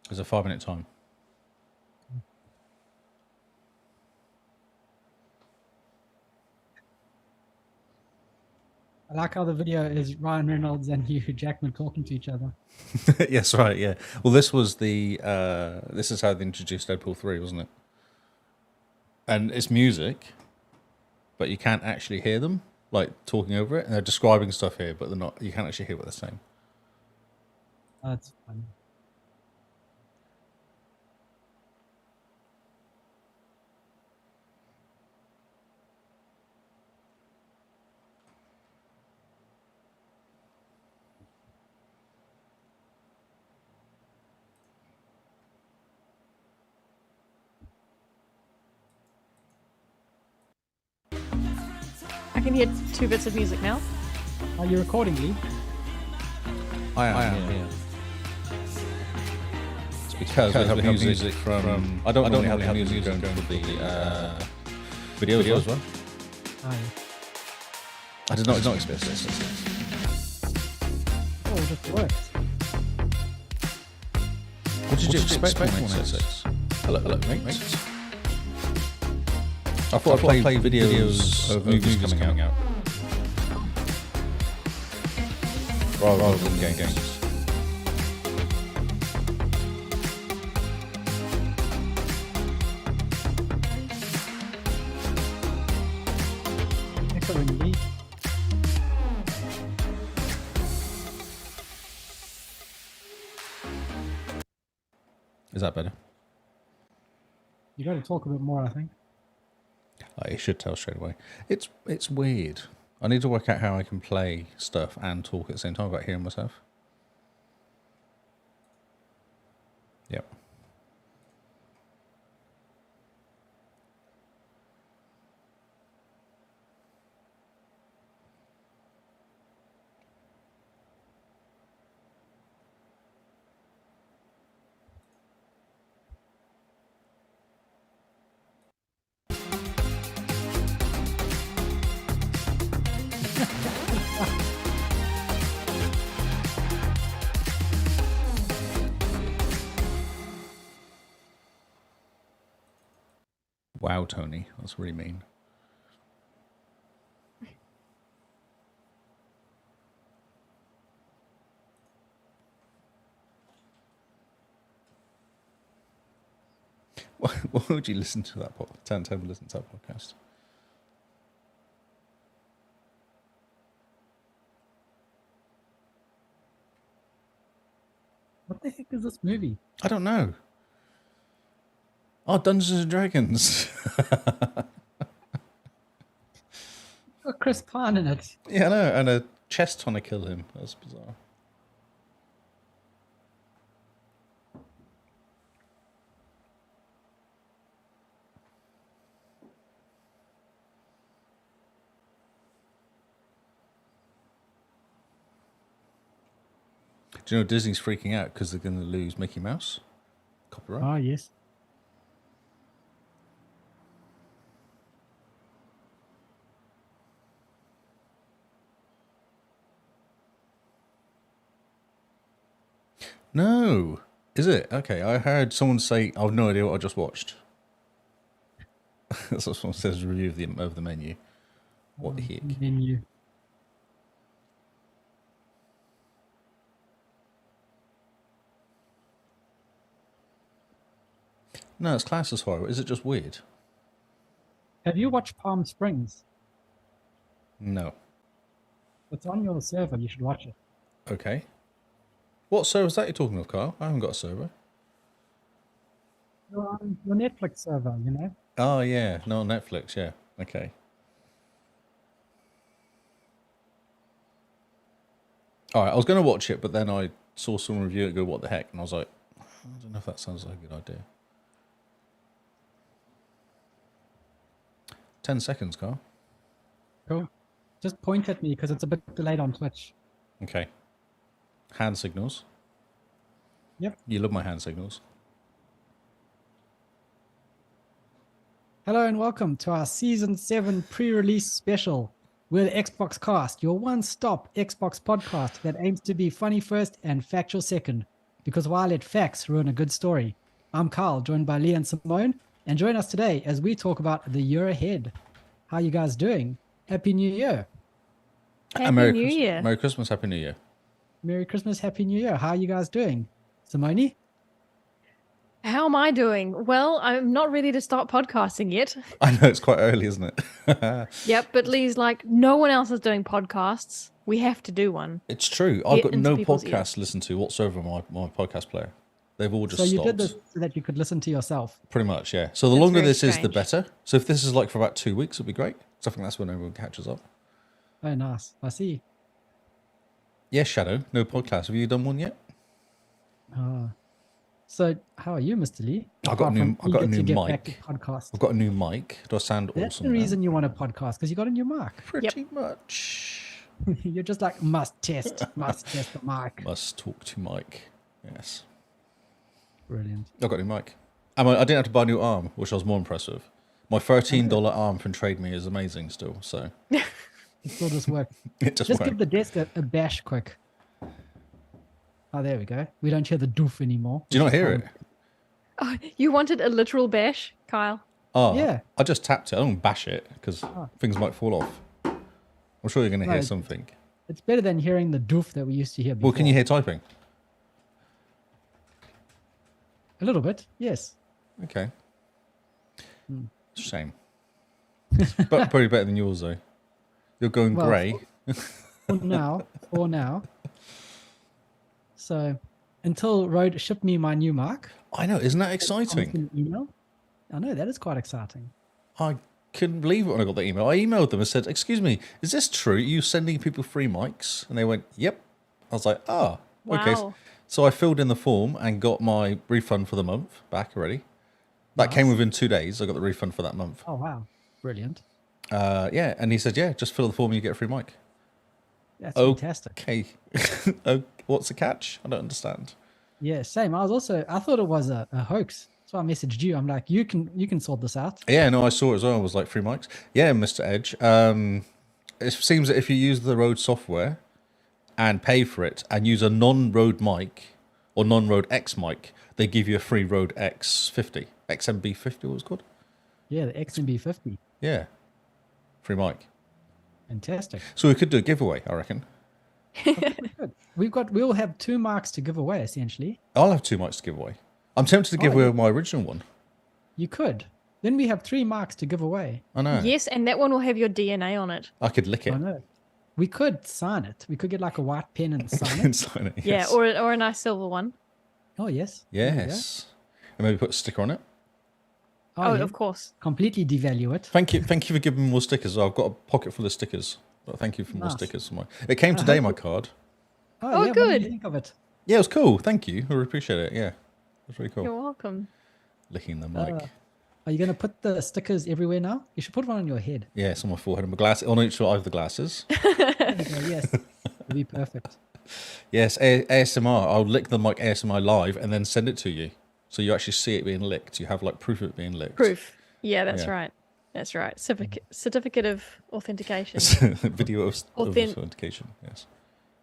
There's a 5-minute time. I like how the video is Ryan Reynolds and Hugh Jackman talking to each other. Yes, right, yeah. Well, this was the, this is how they introduced Deadpool 3, wasn't it? And it's music, but you can't actually hear them, like, talking over it. And they're describing stuff here, but they're not, you can't actually hear what they're saying. That's funny. I can hear 2 bits of music now. Are you recording, Lee? I am, yeah. It's because we have music from... I don't normally have the music going for the video as well. Oh, I did not expect this. oh, that worked. What did you expect 186? Hello, mate. I thought I'd play videos of movies coming out. Rather than games. Excellent, Lee. Is that better? You got to talk a bit more, I think. You should tell straight away. It's weird. I need to work out how I can play stuff and talk at the same time without hearing myself. Yep. Wow, Tony, that's really mean. Why would you listen to that podcast? Listen to that podcast. What the heck is this movie? I don't know. Oh, Dungeons and Dragons. Got Chris Pine in it. Yeah, I know, and a chest trying to kill him. That's bizarre. Do you know Disney's freaking out because they're going to lose Mickey Mouse? Copyright. Oh, yes. No. Is it? Okay, I heard someone say, I've no idea what I just watched. That's what someone says, review of the menu. What the heck? Menu. No, it's classed as horror. Is it just weird? Have you watched Palm Springs? No. It's on your server. You should watch it. Okay. What server is that you're talking of, Carl? I haven't got a server. You're on your Netflix server, you know? Oh, yeah. No, Netflix, yeah. Okay. All right, I was going to watch it, but then I saw someone review it and go, what the heck? And I was like, I don't know if that sounds like a good idea. 10 seconds, Carl. Cool. Just point at me because it's a bit delayed on Twitch. Okay. Hand signals. Yep. You love my hand signals. Hello and welcome to our Season 7 pre-release special. We're the XboxCast, your one-stop Xbox podcast that aims to be funny first and factual second. because why let facts ruin a good story? I'm Carl, joined by Lee and Simone, and join us today as we talk about the year ahead. How you guys doing? Happy New Year. Happy Merry New Year. Merry Christmas, Happy New Year. Merry Christmas, Happy New Year. How are you guys doing? Simone? How am I doing? Well, I'm not ready to start podcasting yet. I know it's quite early, isn't it? Yep, but Lee's like, no one else is doing podcasts. We have to do one. It's true. I've Get got into no people's podcast ears. to listen to whatsoever on my podcast player. They've all just So you stopped. did this so that you could listen to yourself. Pretty much, yeah. So the That's longer very this is, the strange. better. So if this is like for about 2 weeks, it'll be great. So I think that's when everyone catches up. Oh, nice. I see. Yes, Shadow. No podcast. Have you done one yet? So how are you, Mr. Lee? I've got a Apart new- from I've got a eager to new get back mic. to podcast. I've got a new mic. Do I sound That's awesome? the now? reason you want a podcast, because you got a new mic. Pretty much. You're just like, must test the mic. Must talk to Mike. Yes. Brilliant. I've got a new mic. I didn't have to buy a new arm, which I was more impressed with. My $13 arm from Trade Me is amazing still. So It still just works. it just Just worked. give the desk a bash quick. Oh, there we go. We don't hear the doof anymore. Do you not hear it? Oh, you wanted a literal bash, Kyle? Oh, Yeah. I just tapped it. I don't bash it because things might fall off. I'm sure you're going to No, hear it- something. It's better than hearing the doof that we used to hear before. Well, can you hear typing? A little bit, yes. Okay. It's a shame. But probably better than yours, though. You're going Well, grey. For now. So, until Rode shipped me my new mic. I know. Isn't that promised exciting? an email. I know, that is quite exciting. I couldn't believe it when I got the email. I emailed them and said, "Excuse me, is this true? Are you sending people free mics?" And they went, "Yep." I was like, "Ah, okay." Wow. So I filled in the form and got my refund for the month back already. That came within 2 days. I got the refund for that month. Oh, wow. Brilliant. Yeah, and he said, "Yeah, just fill the form and you get a free mic." That's Oh. fantastic. Okay. Oh, what's the catch? I don't understand. Yeah, same. I thought it was a hoax. So I messaged you. I'm like, you can sort this out. Yeah, no, I saw it as well. I was like, free mics. Yeah, Mr. Edge. It seems that if you use the Rode software and pay for it and use a non-Rode mic or non-Rode X mic, they give you a free Rode X50. XMB50, what it's called? Yeah, the XMB50. Yeah. Free mic. Fantastic. So we could do a giveaway, I reckon. Good. We'll have 2 marks to give away, essentially. I'll have 2 mics to give away. I'm tempted to give away my original one. You could. Then we have 3 marks to give away. I know. Yes, and that one will have your DNA on it. I could lick it. I know. We could sign it. We could get like a white pen and sign it. and sign it. Yeah, Yes. or a nice silver one. Oh, yes. There we go. Yes. And maybe put a sticker on it. Oh, yeah. of course. Completely devalue it. Thank you for giving me more stickers. I've got a pocket full of stickers. But thank you for more Nice. stickers. For it came today, my card. Oh, yeah, What do good. you think of it? Yeah, it was cool. Thank you. I really appreciate it. Yeah, it was really cool. You're welcome. Licking the mic. Are you going to put the stickers everywhere now? You should put one on your head. Yeah, it's on my forehead and my glass. On each eye of the glasses. There you go. Yes. It'll be perfect. Yes, ASMR. I'll lick the mic ASMR live and then send it to you. So you actually see it being licked. You have like proof of it being licked. Proof. Yeah, that's Yeah. right. That's right. Certificate of authentication. Video of Authen- authentication. Yes.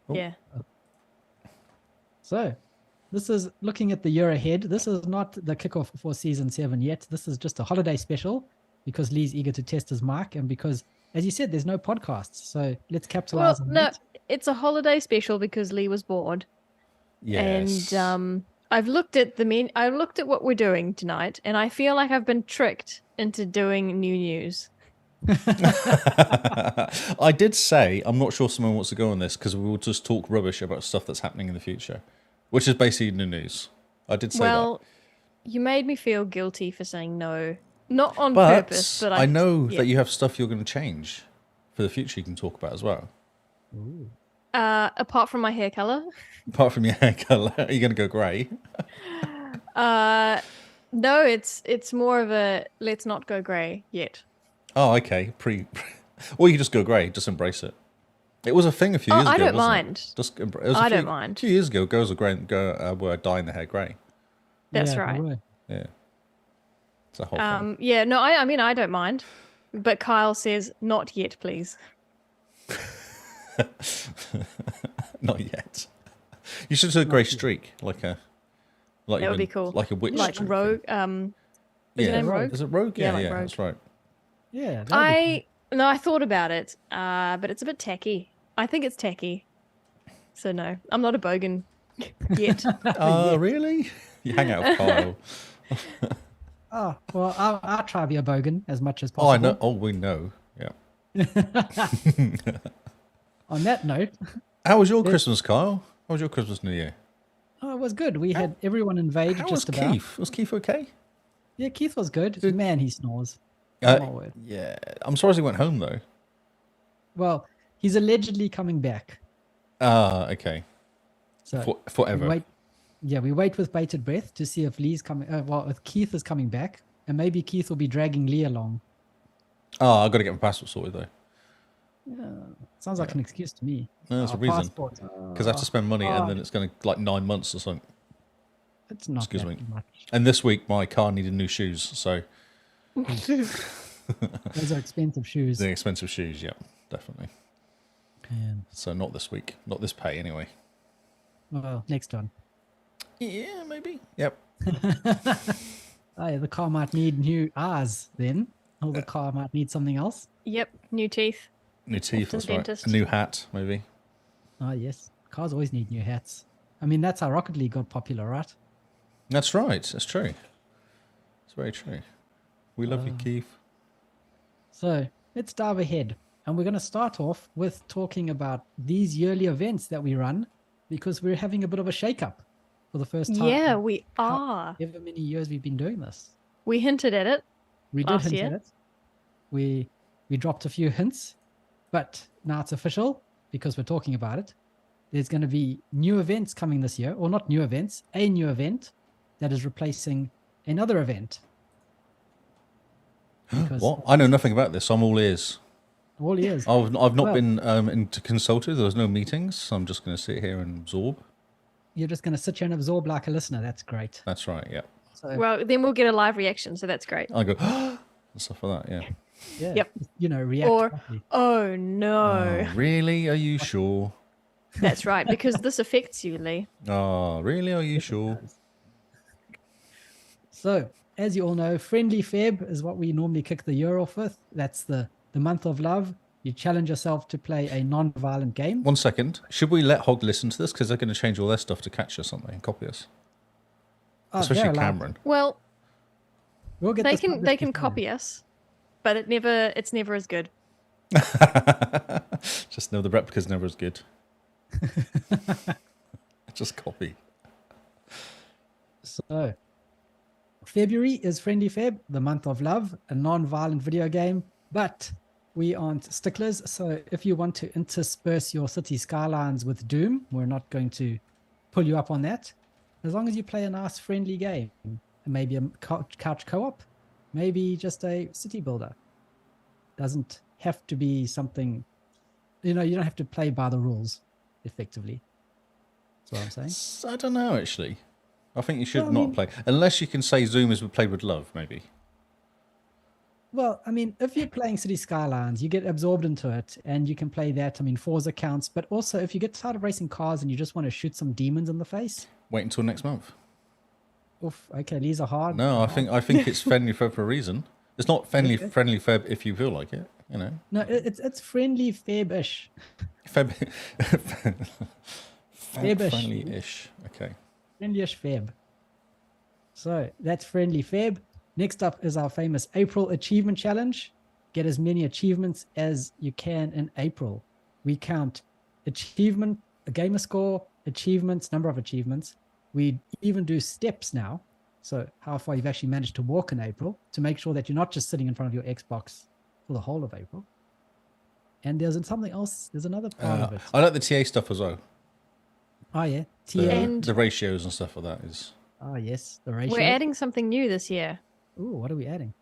Yeah. So, this is looking at the year ahead. This is not the kickoff for season 7 yet. This is just a holiday special because Lee's eager to test his mic and because, as you said, there's no podcasts. So let's capitalize Well, on no, that. it's a holiday special because Lee was bored. Yes. And I've looked at I looked at what we're doing tonight, and I feel like I've been tricked into doing NuNews. I did say I'm not sure someone wants to go on this because we will just talk rubbish about stuff that's happening in the future, which is basically NuNews. I did say Well, you made me feel guilty for saying no, not on that. purpose, but I know yeah. that you have stuff you're going to change for the future. You can talk about as well. Apart from my hair color, Apart from your hair color, are you going to go grey? no, it's more of a let's not go grey yet. Oh, okay. Or you can just go grey. Just embrace it. It was a thing a few years ago. I don't wasn't it? mind. Just it was I a few, don't mind. A few years ago, girls were dyeing their hair grey. That's Yeah, right. we were. Yeah. It's a whole thing. Yeah, no, I mean I don't mind, but Kyle says not yet, please. Not yet. You should do a grey streak, like a Like That would even- be cool. Like a witch. Like type Rogue. thing. Is it named Rogue. Rogue? Is it Rogue? Yeah, Yeah, like yeah, Rogue. that's right. Yeah. that'd be I thought about it, but it's a bit tacky. I think it's tacky. So no, I'm not a bogan yet. Oh, really? You hang out with Kyle. cool. Oh, well, I'll try to be a bogan as much as Oh, possible. I know. Oh, we know. Yeah. On that note, How was your Christmas, Kyle? How was your Christmas New Year? oh, it was good. We had everyone invade How was just about. Keith? Was Keith okay? Yeah, Keith was good. Man, he snores. Uh, My word. yeah. I'm surprised he went home though. Well, he's allegedly coming back. Ah, okay. So Forever. we wait with bated breath to see if Lee's coming. If Keith is coming back, and maybe Keith will be dragging Lee along. Oh, I've got to get my passport sorted though. Sounds like an excuse to me. No, that's a Our reason. passport, Because I have to spend money and then it's going to like 9 months or something. it's not Excuse that me. much. And this week my car needed new shoes, so Those are expensive shoes. the expensive shoes, yeah, definitely. Man. So not this week, not this pay anyway. Well, next one. Yeah, maybe. Yep. Oh, yeah, the car might need new R's then. Or the car might need something else. Yep, new teeth. New teeth, To the that's right. dentist. A new hat, maybe. Oh, yes. Cars always need new hats. I mean, that's how Rocket League got popular, right? That's right. That's true. It's very true. We love you, Keith. So let's dive ahead. And we're going to start off with talking about these yearly events that we run because we're having a bit of a shake-up for the first time. Yeah, in we are. however many years we've been doing this. We hinted at it. We did Last hint year. at it. We dropped a few hints, but now it's official because we're talking about it. There's going to be new events coming this year, or not new events, a new event that is replacing another event. Because What? I know nothing about this. I'm all ears. all years. I've not Well- been consulted. There was no meetings, so I'm just going to sit here and absorb. You're just going to sit here and absorb like a listener. That's great. That's right. Yeah. So, Well, then we'll get a live reaction, so that's great. I go and stuff like that. Yeah. yeah, Yep. react. Or- properly. Oh no. Oh, really? Are you sure? That's right, because this affects you, Lee. Oh, really? Are you sure? So, as you all know, Friendly Feb is what we normally kick the year off with. That's the month of love. You challenge yourself to play a non-violent game. 1 second. Should we let Hog listen to this? Because they're going to change all their stuff to catch us, aren't they? And copy us. Oh, Especially they're allowed. Cameron. Well, We'll get they this can published they can before. copy us, but it's never as good. Just know the replica's never as good. Just copy. So, February is Friendly Feb, the month of love, a non-violent video game, but we aren't sticklers. So if you want to intersperse your city skylines with Doom, we're not going to pull you up on that. As long as you play a nice friendly game, maybe a couch co-op, maybe just a city builder. Doesn't have to be something, you don't have to play by the rules, effectively. That's what I'm saying. I don't know, actually. I think you should Well, I not mean- play. Unless you can say Zoom is played with love, maybe. Well, I mean, if you're playing City Skylines, you get absorbed into it and you can play that. I mean, Forza counts, but also if you get tired of racing cars and you just want to shoot some demons in the face, Wait until next month. oof, okay, these are hard. No, I think it's friendly Feb for a reason. It's not friendly Okay. Feb if you feel like it, No, it's friendly Feb-ish. Feb Febish. friendly-ish. Okay. Friendly-ish Feb. So that's friendly Feb. Next up is our famous April Achievement Challenge. Get as many achievements as you can in April. We count achievement, a gamer score, achievements, number of achievements. We even do steps now. So how far you've actually managed to walk in April to make sure that you're not just sitting in front of your Xbox for the whole of April. And there's something else. There's another part of it. I like the TA stuff as well. Oh, yeah. TA. The, And- the ratios and stuff like that is. Oh, yes. The ratio. We're adding something new this year. Ooh, what are we adding?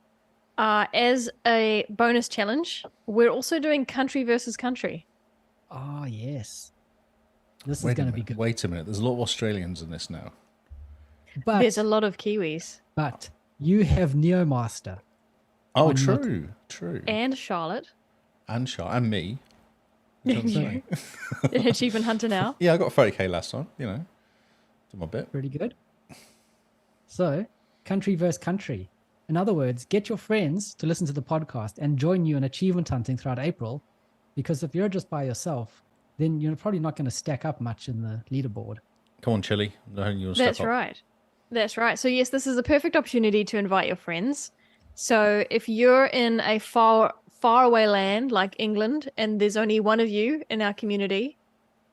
As a bonus challenge, we're also doing country versus country. Oh, yes. This is Wait a going to be minute, good. Wait a minute. There's a lot of Australians in this now. There's But, a lot of Kiwis but you have NeoMaster. Oh, I'm not- true. and Charlotte, And Char and me. You know what I'm saying? an achievement hunter now. Yeah, I got 30k last time. Did my bit. Pretty good. So, country versus country. In other words, get your friends to listen to the podcast and join you in achievement hunting throughout April. Because if you're just by yourself, then you're probably not going to stack up much in the leaderboard. Come on, Chili. You'll That's step up. right. That's right. So yes, this is a perfect opportunity to invite your friends. So if you're in a far away land like England and there's only one of you in our community,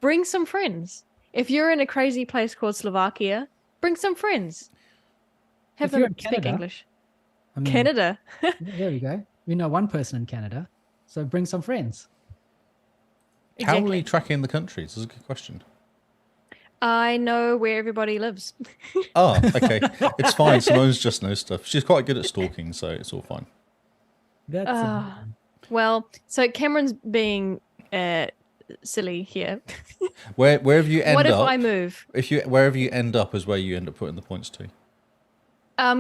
bring some friends. If you're in a crazy place called Slovakia, bring some friends. Have If you're them in speak Canada, English. I mean, Canada. there you go. We know one person in Canada, so bring some friends. How are Exactly. we tracking the countries? That's a good question. I know where everybody lives. Oh, okay. It's fine. Simone's just knows stuff. She's quite good at stalking, so it's all fine. That's Well, so Cameron's being silly here. Wherever you end What if up, I move? wherever you end up is where you end up putting the points to.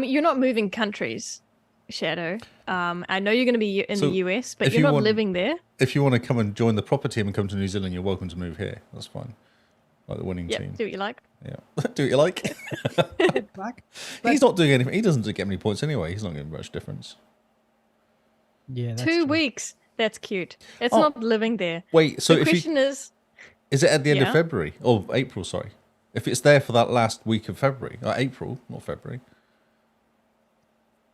You're not moving countries, Shadow. I know you're going to be in So the US, but if you're you not want- living there. If you want to come and join the proper team and come to New Zealand, you're welcome to move here. That's fine. Like the winning Yep, team. do what you like. Yeah. Do what you like. like, He's not doing anything. He doesn't get many points anyway. He's not getting much difference. yeah, that's 2 true. weeks. That's cute. It's Oh. not living there. Wait, so The if question is, is it at the end of Yeah. February or April? Sorry, if it's there for that last week of February, April, not February,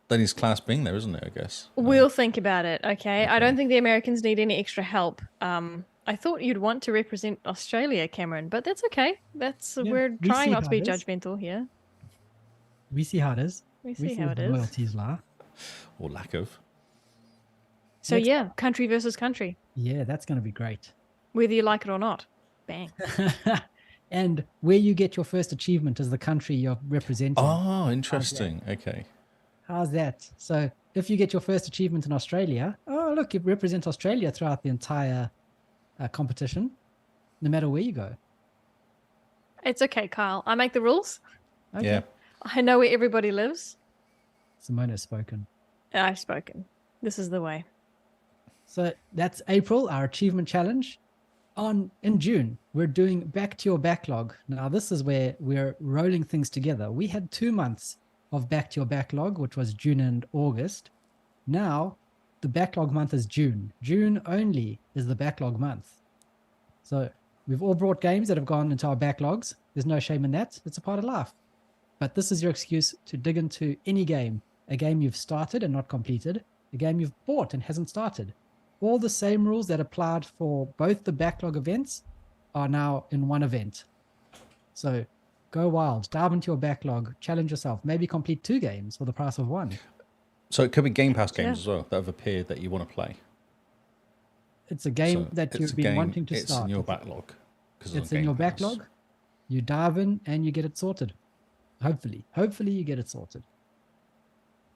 then he's class being there, isn't it? I guess. we'll think about it, okay? I Okay. don't think the Americans need any extra help. I thought you'd want to represent Australia, Cameron, but that's okay. We're we trying see not to be how it is. judgmental here. We see how it is. We see how where it the is. loyalties lie. Or lack of. So Next yeah, country versus country, Yeah, that's going to be great. whether you like it or not. Bang. And where you get your first achievement is the country you're representing. Oh, interesting. Okay. How's that? So if you get your first achievement in Australia, oh, look, you represent Australia throughout the entire competition, no matter where you go. It's okay, Kyle. I make the rules. Okay. Yeah. I know where everybody lives. Simone has spoken. I've spoken. This is the way. So that's April, our achievement challenge. In June, we're doing Back to Your Backlog. Now, this is where we're rolling things together. We had 2 months of Back to Your Backlog, which was June and August. Now, the backlog month is June. June only is the backlog month. So we've all brought games that have gone into our backlogs. There's no shame in that. It's a part of life. But this is your excuse to dig into any game, a game you've started and not completed, a game you've bought and hasn't started. All the same rules that applied for both the backlog events are now in one event. So go wild, dive into your backlog, challenge yourself, maybe complete 2 games for the price of 1. So it could be Game Pass games Yeah. as well that have appeared that you want to play. It's a game So that it's you've a been game- wanting to it's start. in your backlog. 'Cause It's on in your Game Pass. backlog. You dive in and you get it sorted. Hopefully you get it sorted.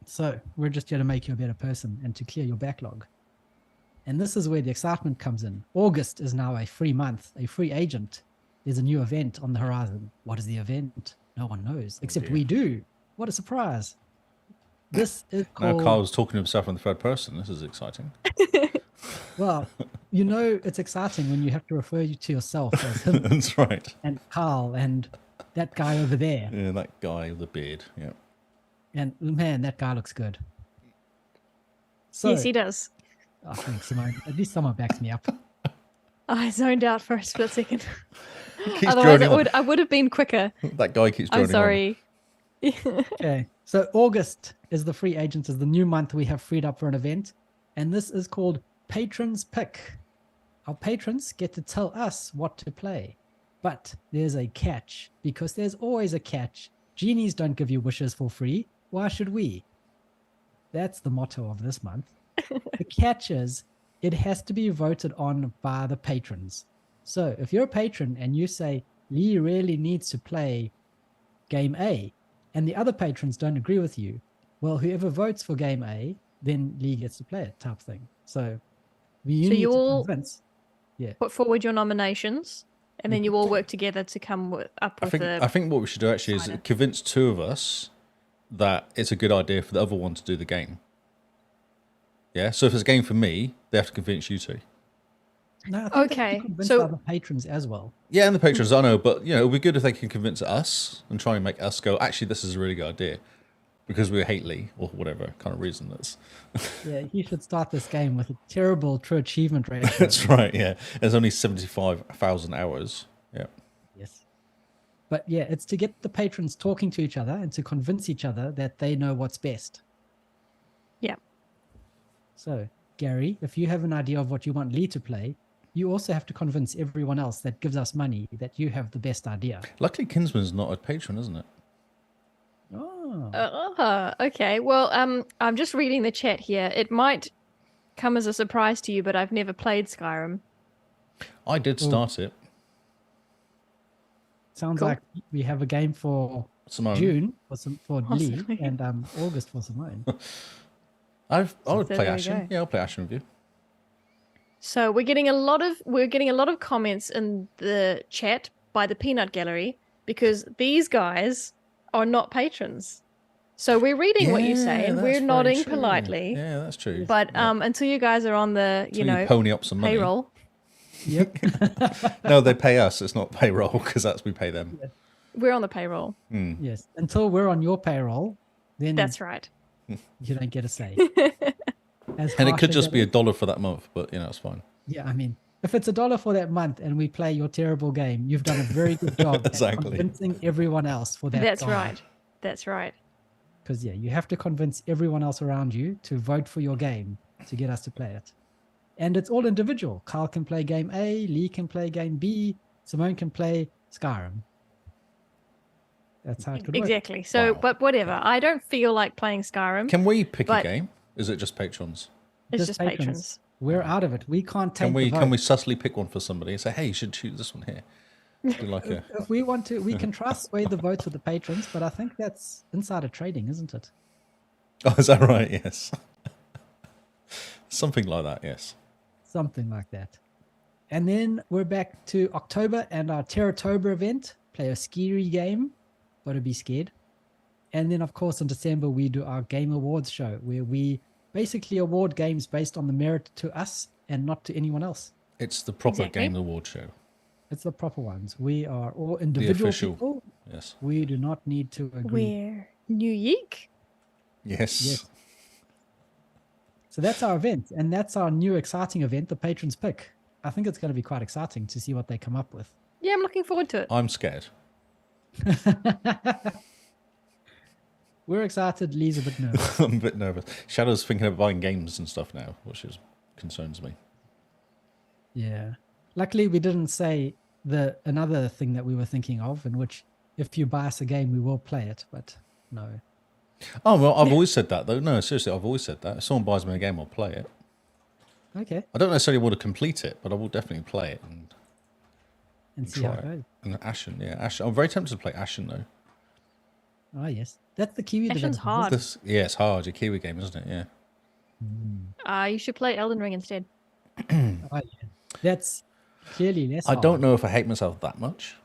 So we're just here to make you a better person and to clear your backlog. And this is where the excitement comes in. August is now a free month, a free agent. There's a new event on the horizon. What is the event? No one knows, except dear. we do. What a surprise. This is Now called, Carl's talking to himself in the third person. This is exciting. well, you know it's exciting when you have to refer you to yourself as him That's right. and Carl and that guy over there. Yeah, that guy with the beard. Yeah. And man, that guy looks good. So, Yes, he does. oh, thanks, Simone. At least someone backs me up. I zoned out for a split second. Keeps Otherwise, droning on. I would have been quicker. That guy keeps droning I'm sorry. Okay. So August is the free agent, is the new month we have freed up for an event. And this is called Patrons Pick. Our patrons get to tell us what to play. But there's a catch, because there's always a catch. Genies don't give you wishes for free. Why should we? That's the motto of this month. The catch is it has to be voted on by the patrons. So if you're a patron and you say, Lee really needs to play game A, and the other patrons don't agree with you, well, whoever votes for game A, then Lee gets to play it, type thing. So you So need you to all- convince. Put forward your nominations, and then you all work together to come up I with think a. I think what we should do actually is decider. convince 2 of us that it's a good idea for the other one to do the game. Yeah. So if it's a game for me, they have to convince you 2. No, I think they have Okay, to convince so- other patrons as well. Yeah, and the patrons, I know, but it would be good if they can convince us and try and make us go, actually, this is a really good idea. Because we hate Lee, or whatever kind of reason that's. Yeah, he should start this game with a terrible true achievement ratio. That's right, yeah. There's only 75,000 hours. Yeah. Yes. But yeah, it's to get the patrons talking to each other and to convince each other that they know what's best. Yeah. So, Gary, if you have an idea of what you want Lee to play, you also have to convince everyone else that gives us money that you have the best idea. Luckily, Kinsman's not a patron, isn't it? Oh. Okay. Well, I'm just reading the chat here. It might come as a surprise to you, but I've never played Skyrim. I did start it. Sounds Cool. like we have a game for Simone. June for Lee Possibly. and August for Simone. I would So play there we Ashen. go. Yeah, I'll play Ashen with you. So we're getting a lot of comments in the chat by the Peanut Gallery because these guys are not patrons. So we're reading what you say and that's we're very nodding true. politely. Yeah, that's true. But until you guys are on the Until you pony up some money. payroll, Yep. No, they pay us. It's not payroll because that's we pay them. we're on the payroll. Yes. Until we're on your payroll, then That's right. you don't get a say. As And it harsh could as just that be is. $1 for that month, but it's fine. Yeah, I mean, if it's $1 for that month and we play your terrible game, you've done a very good job Exactly. at convincing everyone else for that. That's right. That's right. Because you have to convince everyone else around you to vote for your game to get us to play it. And it's all individual. Carl can play game A, Lee can play game B, Simone can play Skyrim. That's how it could work. Exactly. So, Wow. but whatever. I don't feel like playing Skyrim. Can we pick a But- game? Is it just patrons? It's just patrons. We're out of it. We can't take Can we the can we vote. subtly pick one for somebody and say, hey, you should choose this one here? Do like a If we want to, we can try to sway the votes with the patrons, but I think that's insider trading, isn't it? Oh, is that right? Yes. Something like that, yes. Something like that. And then we're back to October and our Terratober event. Play a scary game, gotta be scared. And then, of course, in December, we do our Game Awards show where we basically award games based on the merit to us and not to anyone else. It's the proper Exactly. Game Award show. It's the proper ones. We are all individual official. people. Yes. We do not need to agree. We're New Yeek. Yes. Yes. So that's our event, and that's our new exciting event, the Patrons Pick. I think it's going to be quite exciting to see what they come up with. Yeah, I'm looking forward to it. I'm scared. We're excited. Lee's a bit nervous. I'm a bit nervous. Shadow's thinking of buying games and stuff now, which concerns me. Yeah. Luckily, we didn't say another thing that we were thinking of, in which if you buy us a game, we will play it. But no. Oh, well, I've always said that, though. No, seriously, I've always said that. If someone buys me a game, I'll play it. Okay. I don't necessarily want to complete it, but I will definitely play it And see how try it it. goes. And Ashen, yeah. Ashen. I'm very tempted to play Ashen, though. Oh, yes. That's the Kiwi Ashen's development, hard. Yeah, it's hard. It's a Kiwi game, isn't it? Yeah. You should play Elden Ring instead. isn't it? Oh, yeah. That's clearly less I hard. don't know if I hate myself that much.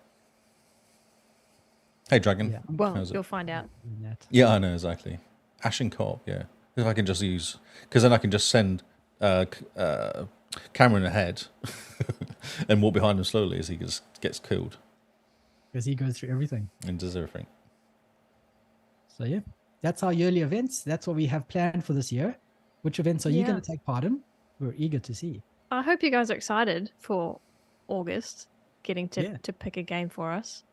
Hey, Dragon. Yeah. Well, How's it? you'll find out. Doing that. Yeah, I know, exactly. Ashen co-op, yeah. If I can just use... Because then I can just send Cameron ahead and walk behind him slowly as he just gets killed Because he goes through everything. and does everything. So yeah, that's our yearly events. That's what we have planned for this year. Which events are you Yeah. going to take part in? We're eager to see. I hope you guys are excited for August, getting to, Yeah. to pick a game for us.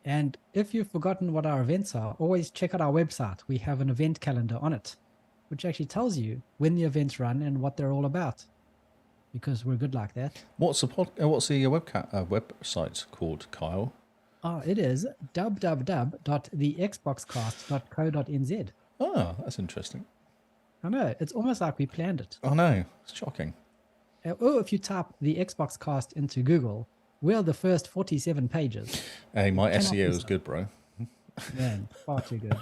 And if you've forgotten what our events are, always check out our website. We have an event calendar on it, which actually tells you when the events run and what they're all about. Because we're good like that. What's the website called, Kyle? It is www.thexboxcast.co.nz. Oh, that's interesting. I know, it's almost like we planned it. Oh, no. It's shocking. Or if you type the Xbox Cast into Google, we're the first 47 pages. Hey, my Cannot SEO be is so. good, bro. Man, far too good.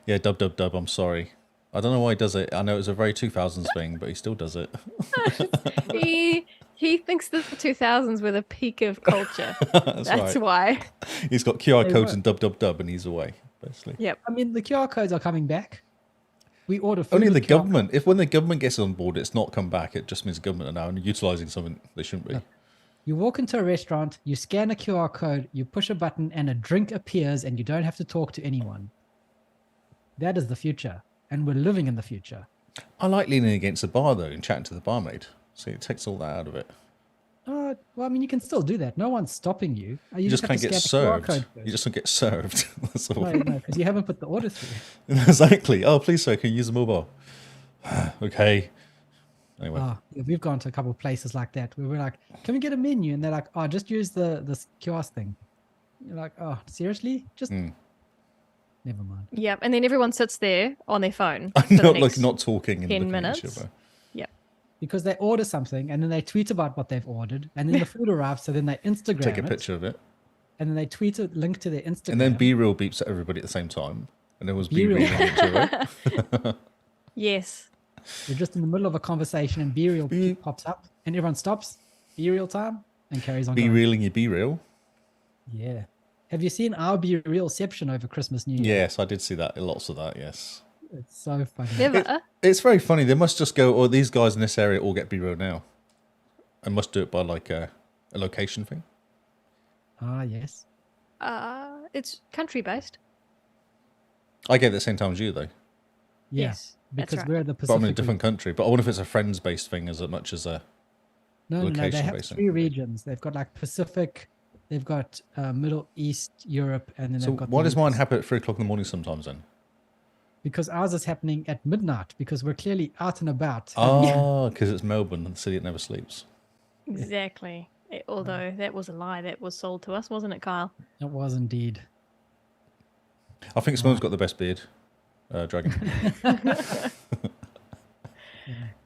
Yeah, dub. I'm sorry. I don't know why he does it. I know it's a very 2000s thing, but he still does it. He thinks that the 2000s were the peak of culture. That's That's right. why. He's got QR They codes were. and dub, and he's away, basically. Yep. I mean, the QR codes are coming back. We order food Only with the QR government. If when the government gets on board, it's not come back. It just means the government are now utilising something they shouldn't be. You walk into a restaurant, you scan a QR code, you push a button, and a drink appears, and you don't have to talk to anyone. That is the future, and we're living in the future. I like leaning against the bar though and chatting to the barmaid. See, it takes all that out of it. Well, I mean, you can still do that. No one's stopping you. You just have can't to get scan a QR served. code You first. just don't get served. That's all. No, because you haven't put the order through. Exactly. Oh, please, sir, can you use the mobile? Okay. Anyway. Oh, yeah, we've gone to a couple of places like that where we're like, can we get a menu? And they're like, oh, just use this kiosk thing. You're like, oh, seriously? Just never mind. Yep. And then everyone sits there on their phone. I for the know, next like not talking and 10 looking at each minutes. other. Yep. Because they order something and then they tweet about what they've ordered, and then the food arrives, so then they Instagram Take a it, picture of it. and then they tweet a link to their Instagram. And then B-Reel beeps at everybody at the same time. And there was B-Reel. B-Reel each other. Yes. You're just in the middle of a conversation and B-Reel Beep. pops up and everyone stops, B-Reel time, and carries on going. B-Reeling your B-Reel. Yeah. Have you seen our B-Reelception over Christmas, New Year? Yes, I did see that. Lots of that, yes. It's so funny. Never. It's very funny. They must just go, oh, these guys in this area all get B-Reel now. And must do it by like a location thing. Ah, yes. It's country based. I get it at the same time as you, though. Yeah. Yes. That's Because right. we're the But Pacific. I'm in a different country. But I wonder if it's a friends-based thing as much as a... No, they location have based thing. 3 regions. They've got like Pacific, they've got Middle East, Europe, and then So they've got. why the does mine US. happen at 3 o'clock in the morning sometimes then? Because ours is happening at midnight because we're clearly out and about. Oh, because it's Melbourne, the city that never sleeps. Exactly. Although that was a lie that was sold to us, wasn't it, Kyle? It was indeed. I think Simone's got the best beard. Dragon.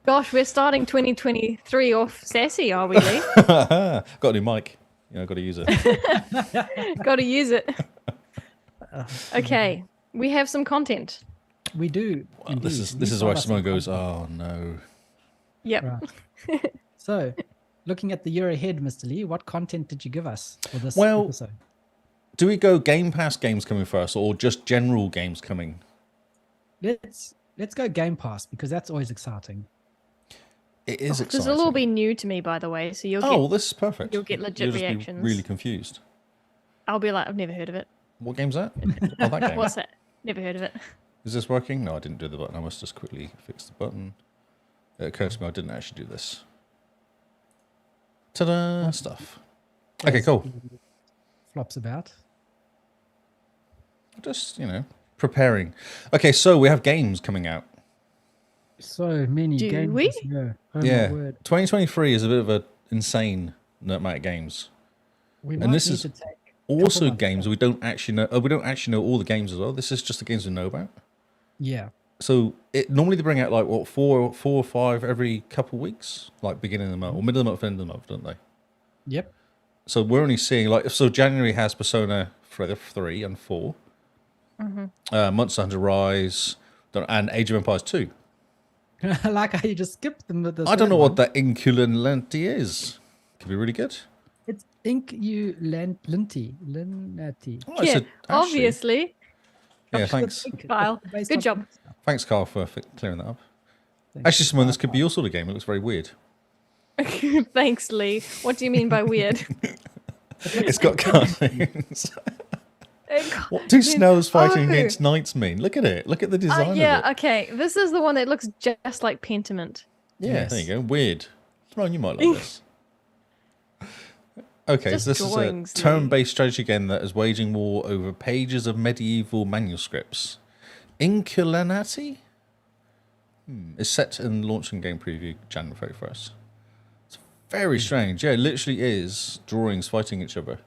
Gosh, we're starting 2023 off sassy, are we, Lee? Got a new mic. You know, got to use it. Got to use it. Okay, we have some content. We do. Wow, this indeed. is We where saw Simone some goes, content. oh no. Yep. Right. So, looking at the year ahead, Mr. Lee, what content did you give us for this Well, episode? Do we go Game Pass games coming first or just general games coming? Let's go Game Pass because that's always exciting. It is This exciting. will all be new to me, by the way, so you'll Oh, get. well, this is perfect. you'll get legit You'll just reactions. Be really confused. I'll be like, I've never heard of it. What game's that? Oh, that game. What's that? Never heard of it. Is this working? No, I didn't do the button. I must just quickly fix the button. It occurs to me I didn't actually do this. Ta-da! Stuff. Okay, cool. Flops about. Just, preparing. Okay, so we have games coming out. So many Do games we? this year. Oh Yeah. my word. 2023 is a bit of an insane amount of games. We And might this need is to take Also months games we don't actually know. We don't actually know all the games as well. This is just the games we know about. Yeah. So normally they bring out like what four or five every couple of weeks, like beginning of the month or middle of the month, end of the month, don't they? Yep. So we're only seeing January has Persona 3 and 4, Monster Hunter Rise, and Age of Empires 2. I like how you just skipped the I don't third know what one. that Inculinanti is. Could be really good. It's Linty. Oh, it's Yeah, actually- obviously. Yeah, thanks. Kyle. Good job. Thanks, Carl, for clearing that up. Thanks. Actually, Simone, this could be your sort of game. It looks very weird. Thanks, Lee. What do you mean by weird? It's got cartoons. What do snails fighting against knights mean? Look at it. Look at the design of Yeah, it. okay. This is the one that looks just like Pentiment. Yeah, Yes. there you go. Weird. Simone, you might like this. Okay, Just so this is a drawings, Lee. turn-based strategy game that is waging war over pages of medieval manuscripts. Inculinati? It's set in launching game preview January 31st. It's very strange. Yeah, it literally is drawings fighting each other.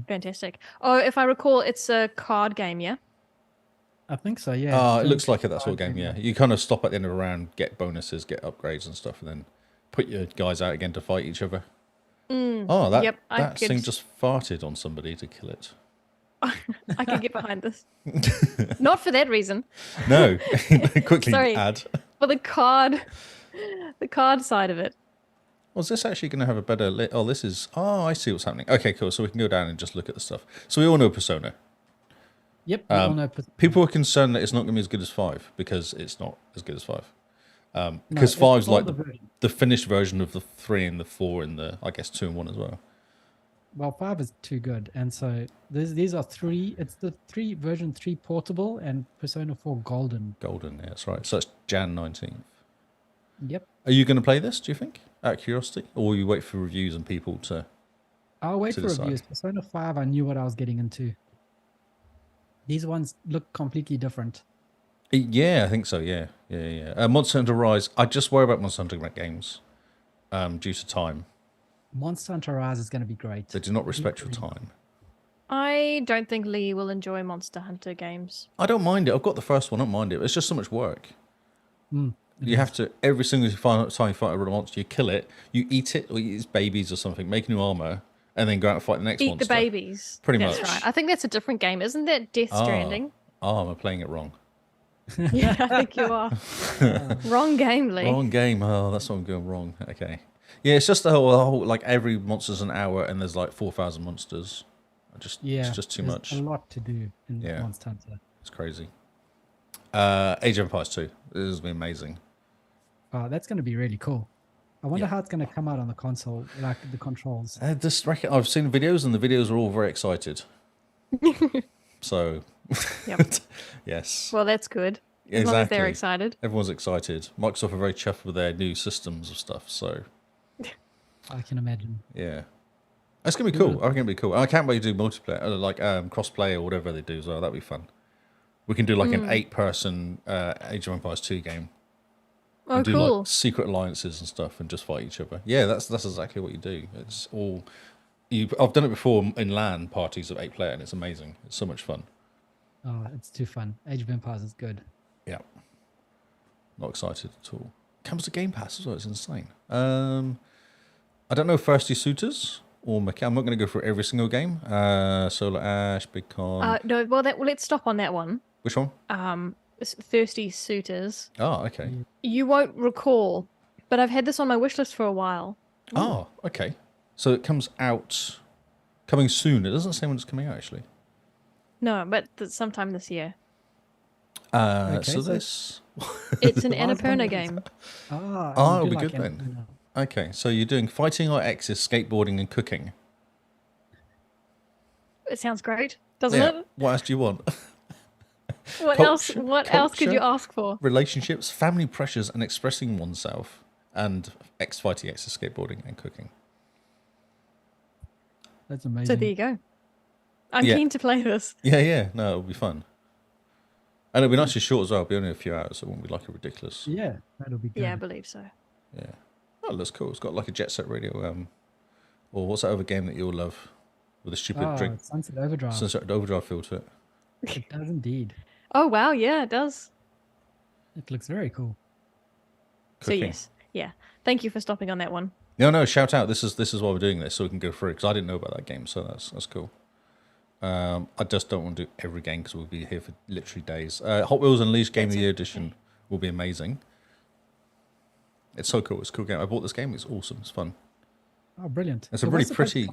Fantastic. Oh, if I recall, it's a card game, yeah? I think so, yeah. It looks like it, that sort of game, yeah. You kind of stop at the end of a round, get bonuses, get upgrades and stuff, and then put your guys out again to fight each other. Oh, that, Yep, I that thing could- just farted on somebody to kill it. I can get behind this. Not for that reason. No, quickly Sorry. add. For the card side of it. Was this actually going to have a better... I see what's happening. Okay, cool. So we can go down and just look at the stuff. So we all know Persona. Yep. We all know People are concerned that it's not going to be as good as 5 because it's not as good as 5. No, Because it's 5's like older version. the finished version of the 3 and the 4 and the, I guess, 2 and 1 as well. Well, 5 is too good, and so these are 3. It's the version 3 portable and Persona 4 Golden. Golden, yeah, that's right. So it's Jan 19th. Yep. Are you going to play this, do you think, out of curiosity? Or will you wait for reviews and people to... I'll wait to for decide? reviews. Persona 5, I knew what I was getting into. These ones look completely different. Yeah, I think so, yeah. Monster Hunter Rise, I just worry about Monster Hunter games due to time. Monster Hunter Rise is going to be great. They do not respect your time. I don't think Lee will enjoy Monster Hunter games. I don't mind it. I've got the first one. I don't mind it. It's just so much work. You have to, every single time you fight a monster, you kill it, you eat it, or you eat its babies or something, make new armor, and then go out and fight the next Eat monster. the babies. Pretty That's much. right. I think that's a different game. Isn't that Death Stranding? Oh, I'm playing it wrong. Yeah, I think you are. Wrong game, Lee. Wrong game. Oh, that's what I'm going wrong. Okay. Yeah, it's just the whole like every monster's an hour and there's like 4,000 monsters. It's just too much. A lot to do in Monster Hunter. It's crazy. Age of Empires 2. This has been amazing. Oh, that's going to be really cool. I wonder how it's going to come out on the console, like the controls. I've seen videos and the videos are all very excited. So, yes. Well, that's good. As long as they're excited. Everyone's excited. Microsoft are very chuffed with their new systems of stuff. So, I can imagine. Yeah. That's going to be cool. I reckon it'll be cool. I can't wait to do multiplayer, like cross-play or whatever they do as well. That'd be fun. We can do like an 8-person Age of Empires 2 game. Oh, and do cool. like secret alliances and stuff and just fight each other. Yeah, that's exactly what you do. It's all... I've done it before in LAN parties of 8-player and it's amazing. It's so much fun. Oh, it's too fun. Age of Empires is good. Yeah. Not excited at all. Comes to Game Pass as well. It's insane. I don't know Thirsty Suitors or I'm not going to go through every single game. Solar Ash, Big Con. No, well, let's stop on that one. Which one? It's Thirsty Suitors. Oh, okay. You won't recall, but I've had this on my wish list for a while. Oh, okay. So it comes out, coming soon. It doesn't say when it's coming out, actually. No, but sometime this year. So this... It's an Annapurna game. It'll be good then. Okay, so you're doing fighting or X's, skateboarding and cooking. It sounds great, doesn't it? What else do you want? What else could you ask for? Relationships, family pressures, and expressing oneself, and fighting, X's, skateboarding and cooking. That's amazing. So there you go. I'm keen to play this. Yeah. No, it'll be fun. And it'll be nicely short as well. It'll be only a few hours, so it won't be like a ridiculous. Yeah, that'll be good. Yeah, I believe so. Yeah. Oh, it looks cool. It's got like a Jet Set Radio. Or what's that other game that you'll love with a stupid drink? Sunset Overdrive. Sunset Overdrive feel to it. It does indeed. Oh wow, yeah, it does. It looks very cool. Cooking. So yes, yeah. Thank you for stopping on that one. No, shout out. This is why we're doing this, so we can go through it, because I didn't know about that game, so that's cool. I just don't want to do every game because we'll be here for literally days. Hot Wheels Unleashed Game of the Year Edition will be amazing. It's so cool. It's a cool game. I bought this game. It's awesome. It's fun. Oh, brilliant. It's a really pretty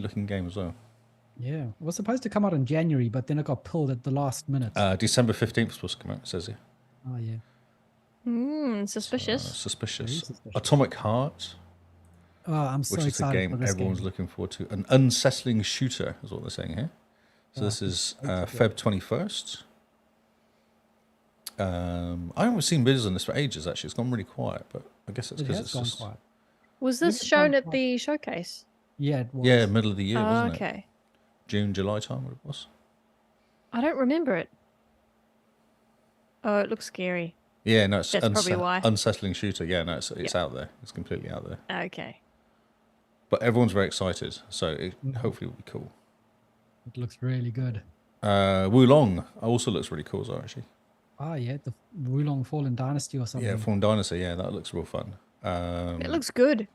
looking game as well. Yeah. It was supposed to come out in January, but then it got pulled at the last minute. December 15th was supposed to come out, it says here. Oh, yeah. Suspicious. Suspicious. Atomic Heart. Oh, I'm so excited Which is a game everyone's looking forward to. An unsettling shooter is what they're saying here. So this is Feb 21st. I haven't seen videos on this for ages, actually. It's gone really quiet, but I guess it's because it's gone just... quiet. Was this shown at the showcase? Yeah, it was. Yeah, middle of the year, wasn't it? Okay. June, July time, what it was. I don't remember it. Oh, it looks scary. Yeah, no, it's That's probably why. Unsettling shooter. Yeah, no, it's out there. It's completely out there. Okay. But everyone's very excited, so it hopefully will be cool. It looks really good. Wulong also looks really cool as well, actually. Oh, yeah, the Wulong Fallen Dynasty or something. Yeah, Fallen Dynasty, yeah, that looks real fun. It looks good.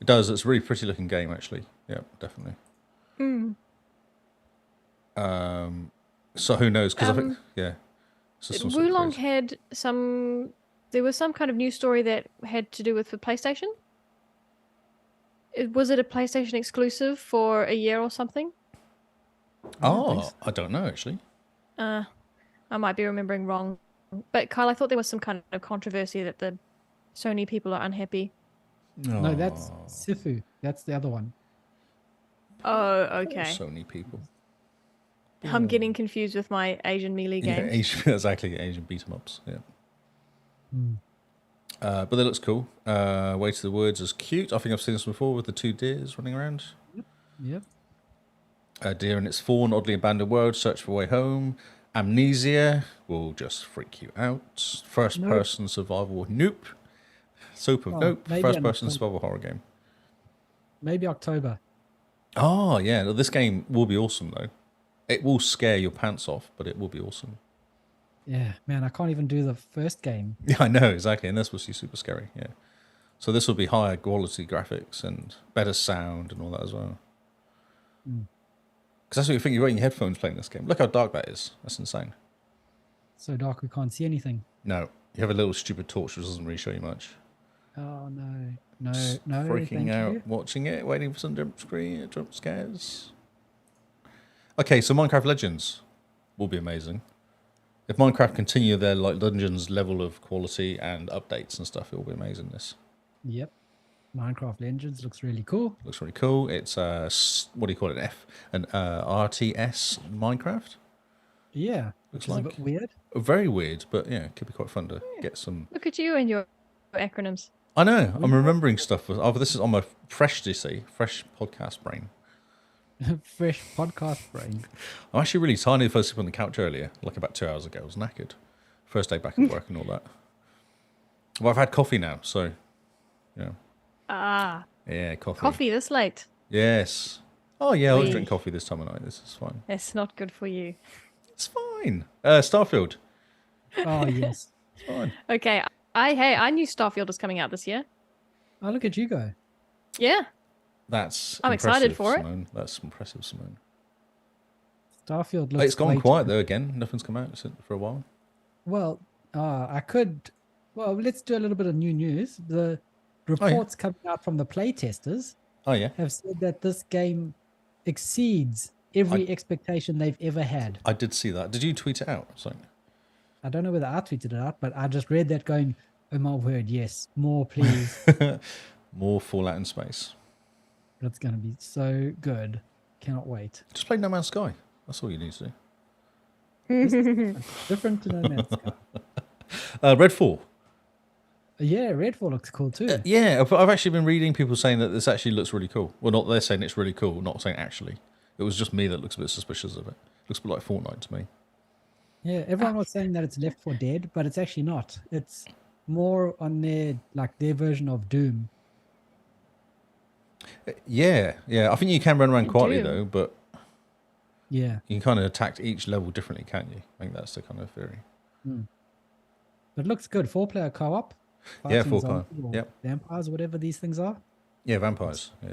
It does. It's a really pretty looking game, actually. Yeah, definitely. So who knows? Because I think, Wulong had there was some kind of news story that had to do with the PlayStation. Was it a PlayStation exclusive for a year or something? I don't know, actually. I might be remembering wrong. But Kyle, I thought there was some kind of controversy that the Sony people are unhappy. No, that's Sifu. That's the other one. Oh, Poor okay. Sony people. I'm getting confused with my Asian Melee Yeah, games. exactly. Asian beat 'em ups. Yeah. But that looks cool. Way to the Woods is cute. I think I've seen this before with the 2 deers running around. Yep. A deer in its fawn, oddly abandoned world, search for a way home. Amnesia will just freak you out. First person survival. Nope. Soap of Nope. First person survival horror game. Maybe October. Oh, yeah. This game will be awesome, though. It will scare your pants off, but it will be awesome. Yeah, man, I can't even do the first game. Yeah, I know, exactly. And this will be super scary, yeah. So this will be higher quality graphics and better sound and all that as well. Because that's what you think, you're wearing your headphones playing this game. Look how dark that is. That's insane. So dark we can't see anything. No, you have a little stupid torch which doesn't really show you much. Oh, no. No, Freaking out, watching it, waiting for some jump scares. Okay, so Minecraft Legends will be amazing. If Minecraft continue their like Dungeons level of quality and updates and stuff, it will be amazing. This. Yep. Minecraft Legends looks really cool. Looks really cool. It's what do you call it? An RTS Minecraft. Yeah, Looks which is like a bit weird. Very weird, but yeah, it could be quite fun to get some. Look at you and your acronyms. I know. I'm remembering stuff. Oh, this is on my fresh podcast brain. Fresh podcast brain. I'm actually really tiny. First sleep on the couch earlier, like about 2 hours ago. I was knackered. First day back at work and all that. Well, I've had coffee now, so yeah. Yeah, coffee. Coffee this late. Yes. Oh yeah, I always drink coffee this time of night. This is fine. That's not good for you. It's fine. Starfield. Oh yes. It's fine. Okay. I knew Starfield was coming out this year. Oh, look at you go. Yeah. I'm excited for Simone. It. That's impressive, Simone. Starfield looks. It's gone quiet though again. Nothing's come out for a while. Well, I could. Well, let's do a little bit of new news. The reports coming out from the playtesters have said that this game exceeds every expectation they've ever had. I did see that. Did you tweet it out? Sorry. I don't know whether I tweeted it out, but I just read that going, oh my word, yes, more please. More Fallout in space. That's going to be so good. Cannot wait. Just play No Man's Sky. That's all you need to do. Different to No Man's Sky. Redfall. Yeah, Redfall looks cool too. Yeah, I've actually been reading people saying that this actually looks really cool. Well, not they're saying it's really cool, not saying actually. It was just me that looks a bit suspicious of it. Looks a bit like Fortnite to me. Yeah, everyone was saying that it's Left 4 Dead, but it's actually not. It's more on their version of Doom. Yeah. I think you can run around quietly though, but yeah, you can kind of attack each level differently, can't you? I think that's the kind of theory. But it looks good. 4-player co-op. Yeah, 4-player. Yep. Vampires, whatever these things are. Yeah, vampires. Yeah.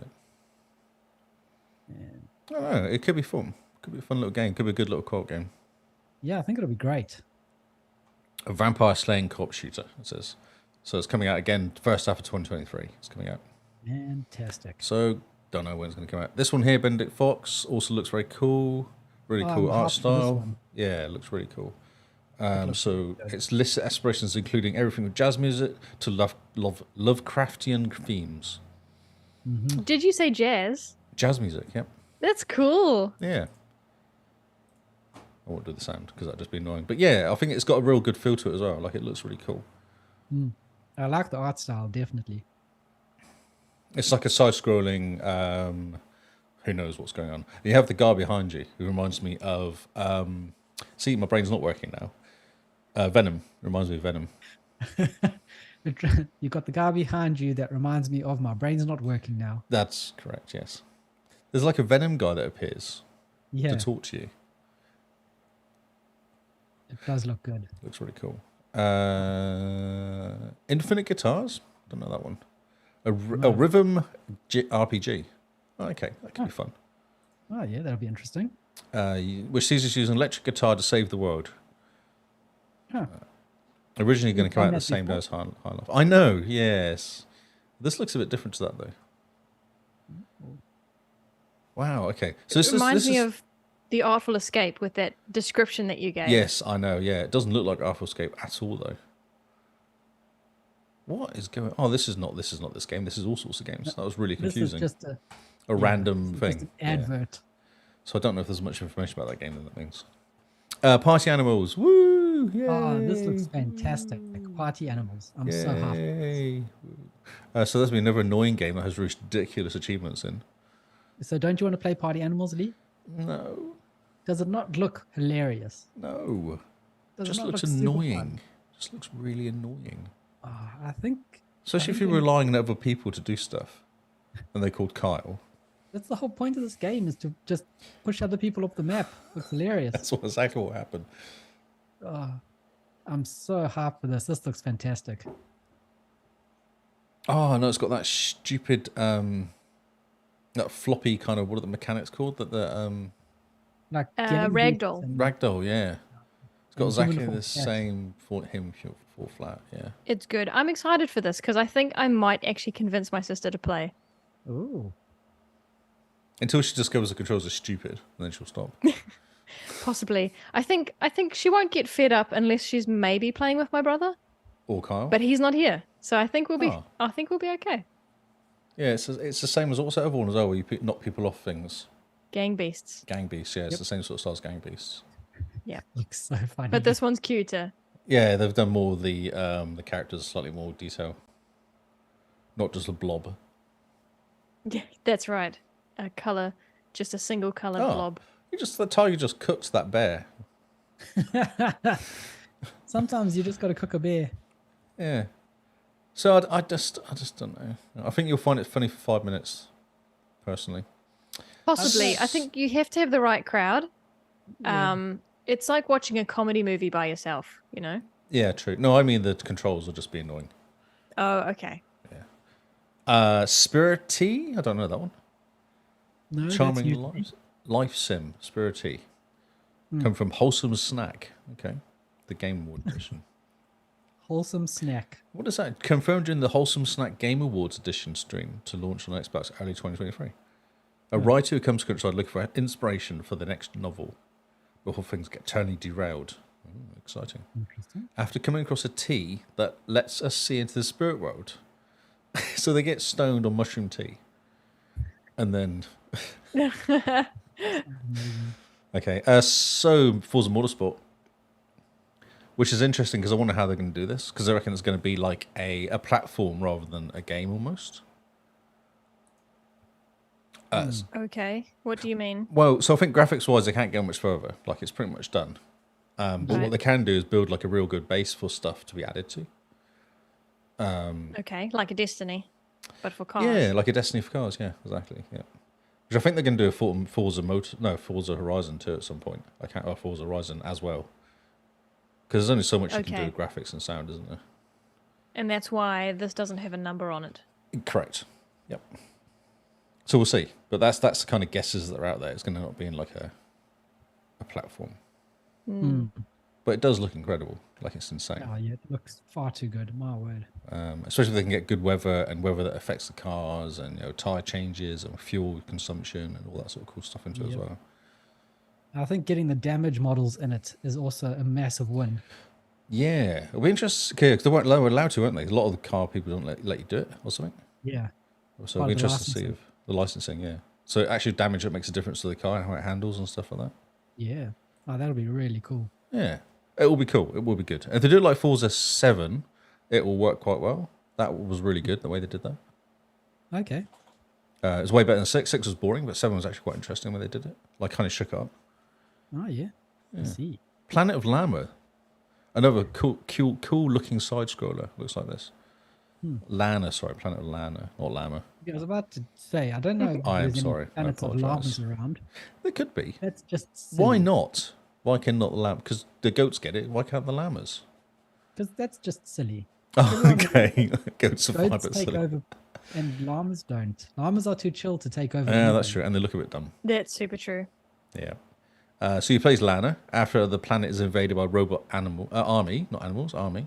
I don't know. It could be fun. Could be a fun little game. Could be a good little co-op game. Yeah, I think it'll be great. A vampire slaying co-op shooter, it says. So it's coming out again, first half of 2023. It's coming out. Fantastic. So, don't know when it's going to come out. This one here, Benedict Fox, also looks very cool. Really cool art style. Yeah, it looks really cool. So it's listed aspirations including everything from jazz music to Lovecraftian themes. Did you say jazz? Jazz music, yep. That's cool. Yeah. I won't do the sound because that'd just be annoying. But yeah, I think it's got a real good feel to it as well. Like, it looks really cool. I like the art style, definitely. It's like a side-scrolling, who knows what's going on. You have the guy behind you who reminds me of, see, my brain's not working now. Venom. Reminds me of Venom. You got the guy behind you that reminds me of my brain's not working now. That's correct, yes. There's like a Venom guy that appears to talk to you. It does look good. Looks really cool. Infinite Guitars? Don't know that one. A rhythm RPG. Oh, okay, that could be fun. Oh, yeah, that'll be interesting. Which sees us use an electric guitar to save the world. Huh. Originally going to come out the same day as High Life. I know, yes. This looks a bit different to that, though. Wow, okay. So it reminds me of the Artful Escape with that description that you gave. Yes, I know. Yeah, it doesn't look like Artful Escape at all, though. What is going? Oh, this is not this game. This is all sorts of games. That was really confusing. This is just a random thing. Just an advert. So I don't know if there's much information about that game. That means. Party animals. Woo! Yay! Oh, this looks fantastic. Like party animals. I'm so happy. So there's been another annoying game that has ridiculous achievements in. So don't you want to play party animals, Lee? No. Does it not look hilarious? No. Does Just it not looks look super annoying. fun? Just looks really annoying. I think. Especially if you're relying on other people to do stuff. And they're called Kyle. That's the whole point of this game, is to just push other people off the map. Looks hilarious. That's exactly what happened. Oh, I'm so hyped for this. This looks fantastic. Oh no, it's got that stupid that floppy kind of, what are the mechanics called? That the Like Ragdoll. Ragdoll, yeah. It's got And exactly human the fall flat. same for him fall flat, yeah. It's good. I'm excited for this because I think I might actually convince my sister to play. Ooh. Until she discovers the controls are stupid, and then she'll stop. Possibly. I think she won't get fed up unless she's maybe playing with my brother, Or Kyle. but he's not here. So I think we'll be Oh. I think we'll be okay. Yeah, it's the same as what's that other one as well, where you knock people off things. Gang beasts. Gang Beasts, yeah, it's the same sort of style as Gang Beasts. Looks so funny. But this one's cuter. Yeah, they've done more of the characters, slightly more detail. Not just a blob. Yeah, that's right. A color, just a single color blob. The tiger just cooks that bear. Sometimes you just got to cook a bear. Yeah. So I just don't know. I think you'll find it funny for 5 minutes, personally. Possibly. I think you have to have the right crowd. Yeah. It's like watching a comedy movie by yourself, you know? Yeah, true. No, I mean the controls will just be annoying. Oh, okay. Spirity? I don't know that one. No, Charming that's you. life sim. Spirity. Come from Wholesome Snack. Okay. The Game Award edition. Wholesome snack. What is that? Confirmed in the Wholesome Snack Game Awards edition stream to launch on Xbox early 2023. A writer who comes to countryside looking for inspiration for the next novel before things get totally derailed. Ooh, exciting. Interesting. After coming across a tea that lets us see into the spirit world. So they get stoned on mushroom tea. And then... Okay, so Forza Motorsport. Which is interesting because I wonder how they're going to do this. Because I reckon it's going to be like a platform rather than a game almost. Okay. What do you mean? Well, so I think graphics-wise, they can't go much further. Like, it's pretty much done. But Right. what they can do is build like a real good base for stuff to be added to. Okay, like a Destiny, but for cars. Yeah, like a Destiny for cars. Yeah, exactly. Yeah. Which I think they're going to do a Forza Horizon 2 at some point. Forza Horizon as well. Because there's only so much you can do with graphics and sound, isn't there? And that's why this doesn't have a number on it. Correct. Yep. So we'll see. But that's the kind of guesses that are out there. It's going to not be in like a platform. But it does look incredible. Like it's insane. Oh, yeah, it looks far too good. My word. Especially if they can get good weather and weather that affects the cars and tire changes and fuel consumption and all that sort of cool stuff into it as well. I think getting the damage models in it is also a massive win. Yeah, it'll be interesting because they weren't allowed to, weren't they? A lot of the car people don't let you do it or something. Yeah. So it'll Part be of the interesting to see if the licensing. Yeah. So actually, damage that makes a difference to the car and how it handles and stuff like that. Yeah. Oh, that'll be really cool. Yeah, it will be cool. It will be good. If they do it like Forza 7, it will work quite well. That was really good the way they did that. Okay. It's way better than 6. 6 was boring, but 7 was actually quite interesting when they did it. Like kind of shook it up. Oh, yeah. I see. Planet of Lama. Another cool looking side scroller. Looks like this. Lana, sorry, Planet of Lana, not Lama. Yeah, I was about to say, I don't know if I am there's any sorry. I planets of apologise. llamas around. There could be. That's just Why not? Why can not the llama? Because the goats get it. Why can't the llamas? Because that's just silly. Oh, okay. Goats are fine, Goats but take silly. over, and llamas don't. Llamas are too chill to take over. Yeah, that's anything. true. And they look a bit dumb. That's super true. Yeah. So he plays Lana after the planet is invaded by robot army, not animals, army.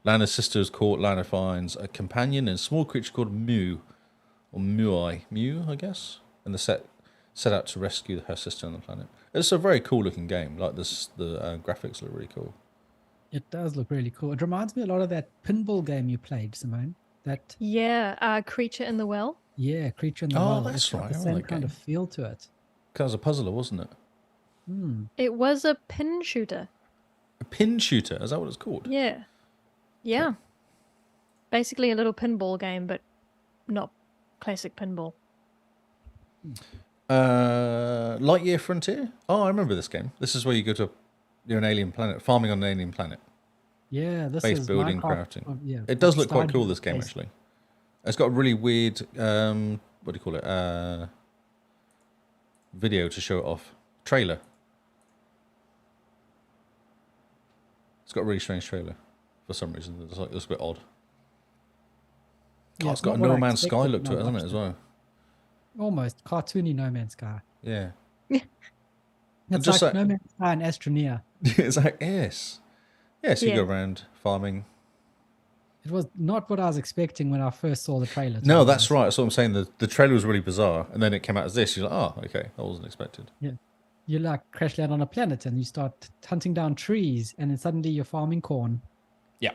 Lana's sister is caught. Lana finds a companion and a small creature called Mew, or Mew, I guess. And they set out to rescue her sister on the planet. It's a very cool looking game. Like this, the graphics look really cool. It does look really cool. It reminds me a lot of that pinball game you played, Simone. That Yeah, Creature in the Well. Creature in the Oh, Well. that's It's got right, the I same remember that kind of game. feel to it. That was a puzzler, wasn't it? It was a pin shooter. A pin shooter. Is that what it's called? Yeah. Yeah. Basically a little pinball game, but not classic pinball. Lightyear Frontier. Oh, I remember this game. This is where you're an alien planet, farming on an alien planet. Yeah, this Base is building, Minecraft. crafting. Yeah, It does look quite Stardew cool, this game, Valley. actually. It's got a really weird, what do you call it? Video to show it off. Trailer. It's got a really strange trailer for some reason. It's like, it's a bit odd. Yeah, It's got a not what No I Man's Sky expected look to it, when I hasn't it, watched as well? Almost cartoony No Man's Sky. Yeah. It's just like like- No Man's Sky and Astroneer. It's like, yes. Yes, you Yeah. go around farming. It was not what I was expecting when I first saw the trailer. to No, be that's honest. right. That's what I'm saying. The trailer was really bizarre. And then it came out as this. You're like, oh, okay. That wasn't expected. Yeah. You like crash land on a planet and you start hunting down trees and then suddenly you're farming corn, Yeah.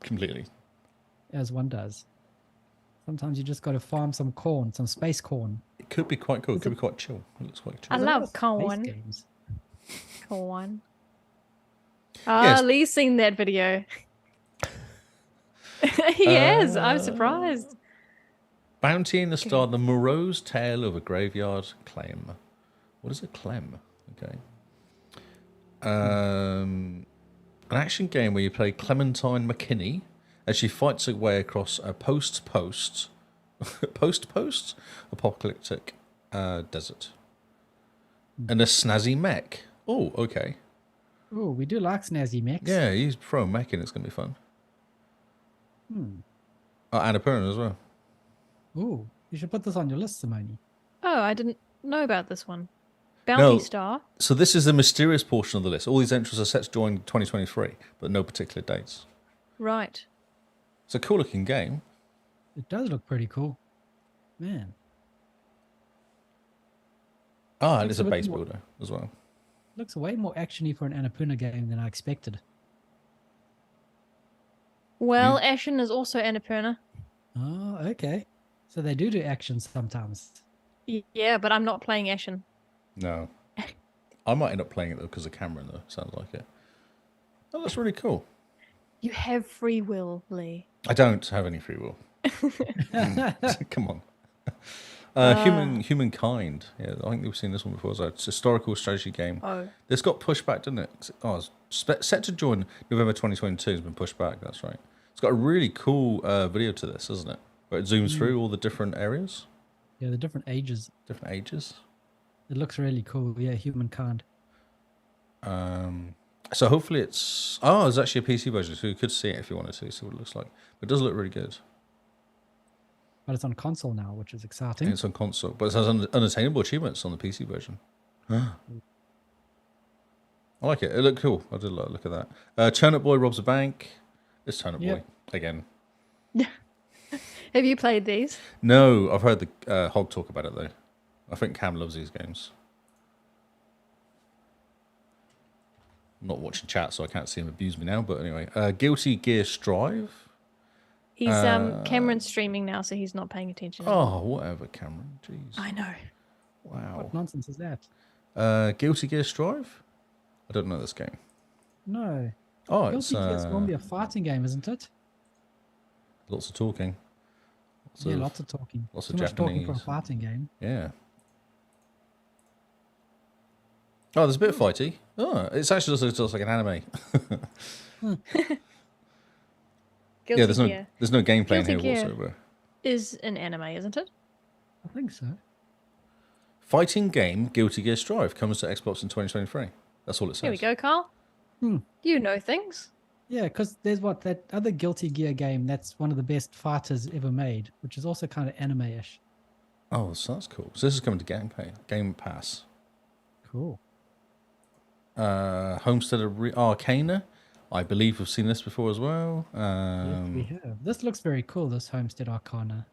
Completely. as one does. Sometimes you just got to farm some corn, some space corn. It could be quite cool. It could be quite chill. It looks quite chill. I There's a lot love of space corn. games. Corn. Yes. Lee's seen that video. He has. I'm surprised. Bounty in the Star, the morose tale of a graveyard clem. What is a clem? Okay. An action game where you play Clementine McKinney as she fights her way across a post apocalyptic desert. And a snazzy mech. Oh, okay. Oh, we do like snazzy mechs. Yeah, you throw a mech in, it's going to be fun. Oh, Annapurna as well. Oh, you should put this on your list, Simone. Oh, I didn't know about this one. Bounty No. Star. So this is the mysterious portion of the list. All these entries are set to join 2023, but no particular dates. Right. It's a cool looking game. It does look pretty cool. Man, Ah, and Looks it's a a bit base more- builder as well. looks way more actiony for an Annapurna game than I expected. Well, Ashen is also Annapurna. Oh, okay. So they do action sometimes. Yeah, but I'm not playing Ashen. No. I might end up playing it though because the camera though sounds like it. Oh, that's really cool. You have free will, Lee. I don't have any free will. Come on. Humankind. Yeah, I think we've seen this one before. So it's a historical strategy game. Oh. This got pushed back, didn't it? Oh, it's set to join November 2022. Has been pushed back. That's right. It's got a really cool video to this, isn't it? Where it zooms through all the different areas, Yeah, the different ages. different ages. It looks really cool. Yeah, Humankind. So hopefully it's... Oh, there's actually a PC version, so you could see it if you wanted to see what it looks like. But it does look really good. But it's on console now, which is exciting. And it's on console. But it has unattainable achievements on the PC version. I like it. It looked cool. I did like look at that. Turnip Boy robs a bank. It's Turnip Yep. Boy again. Have you played these? No, I've heard the Hog talk about it though. I think Cam loves these games. I'm not watching chat, so I can't see him abuse me now. But anyway, Guilty Gear Strive. He's Cameron's streaming now, so he's not paying attention. Oh, whatever, Cameron. Jeez. I know. Wow. What nonsense is that? Guilty Gear Strive. I don't know this game. No. Oh, Guilty Gear is going to be a fighting game, isn't it? lots of talking. Lots of talking. Lots Too of much talking for a Japanese. fighting game. Yeah. Oh, there's a bit of fighty. Oh, it's actually just like an anime. Guilty Yeah, there's Gear no gameplay in Guilty here Gear. whatsoever. is an anime, isn't it? I think so. Fighting game Guilty Gear Strive comes to Xbox in 2023. That's all it says. Here we go, Carl. You know things. Yeah, because there's that other Guilty Gear game that's one of the best fighters ever made, which is also kind of anime-ish. Oh, so that's cool. So this is coming to Game Pass. Cool. Homestead Arcana. I believe we've seen this before as well. Yes, we have. This looks very cool, this Homestead Arcana.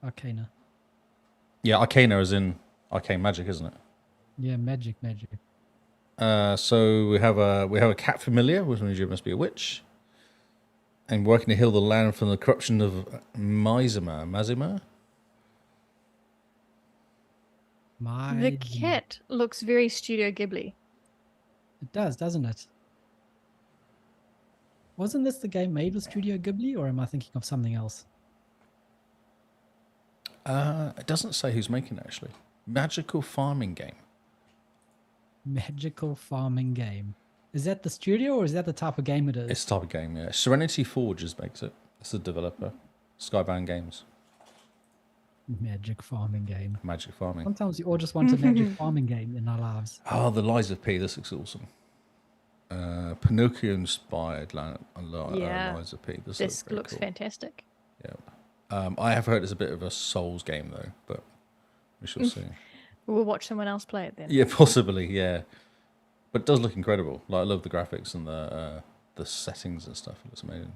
Yeah, Arcana is in Arcane Magic, isn't it? Yeah, magic. So we have a cat familiar, which means you must be a witch, and working to heal the land from the corruption of Mazima. The cat looks very Studio Ghibli. It does, doesn't it? Wasn't this the game made with Studio Ghibli, or am I thinking of something else? It doesn't say who's making it, actually. Magical farming game. Magical farming game. Is that the studio, or is that the type of game it is? It's the type of game, yeah. Serenity Forges makes it. It's the developer. Skybound Games. Magic farming game. Magic farming. Sometimes we all just want a magic farming game in our lives. Oh, the Lies of P. This looks awesome. Pinocchio inspired Lies of P. This looks cool. Fantastic. Yeah. I have heard it's a bit of a Souls game though, but we shall see. We'll watch someone else play it then. Yeah, possibly. Yeah, but it does look incredible. Like I love the graphics and the settings and stuff. It looks amazing.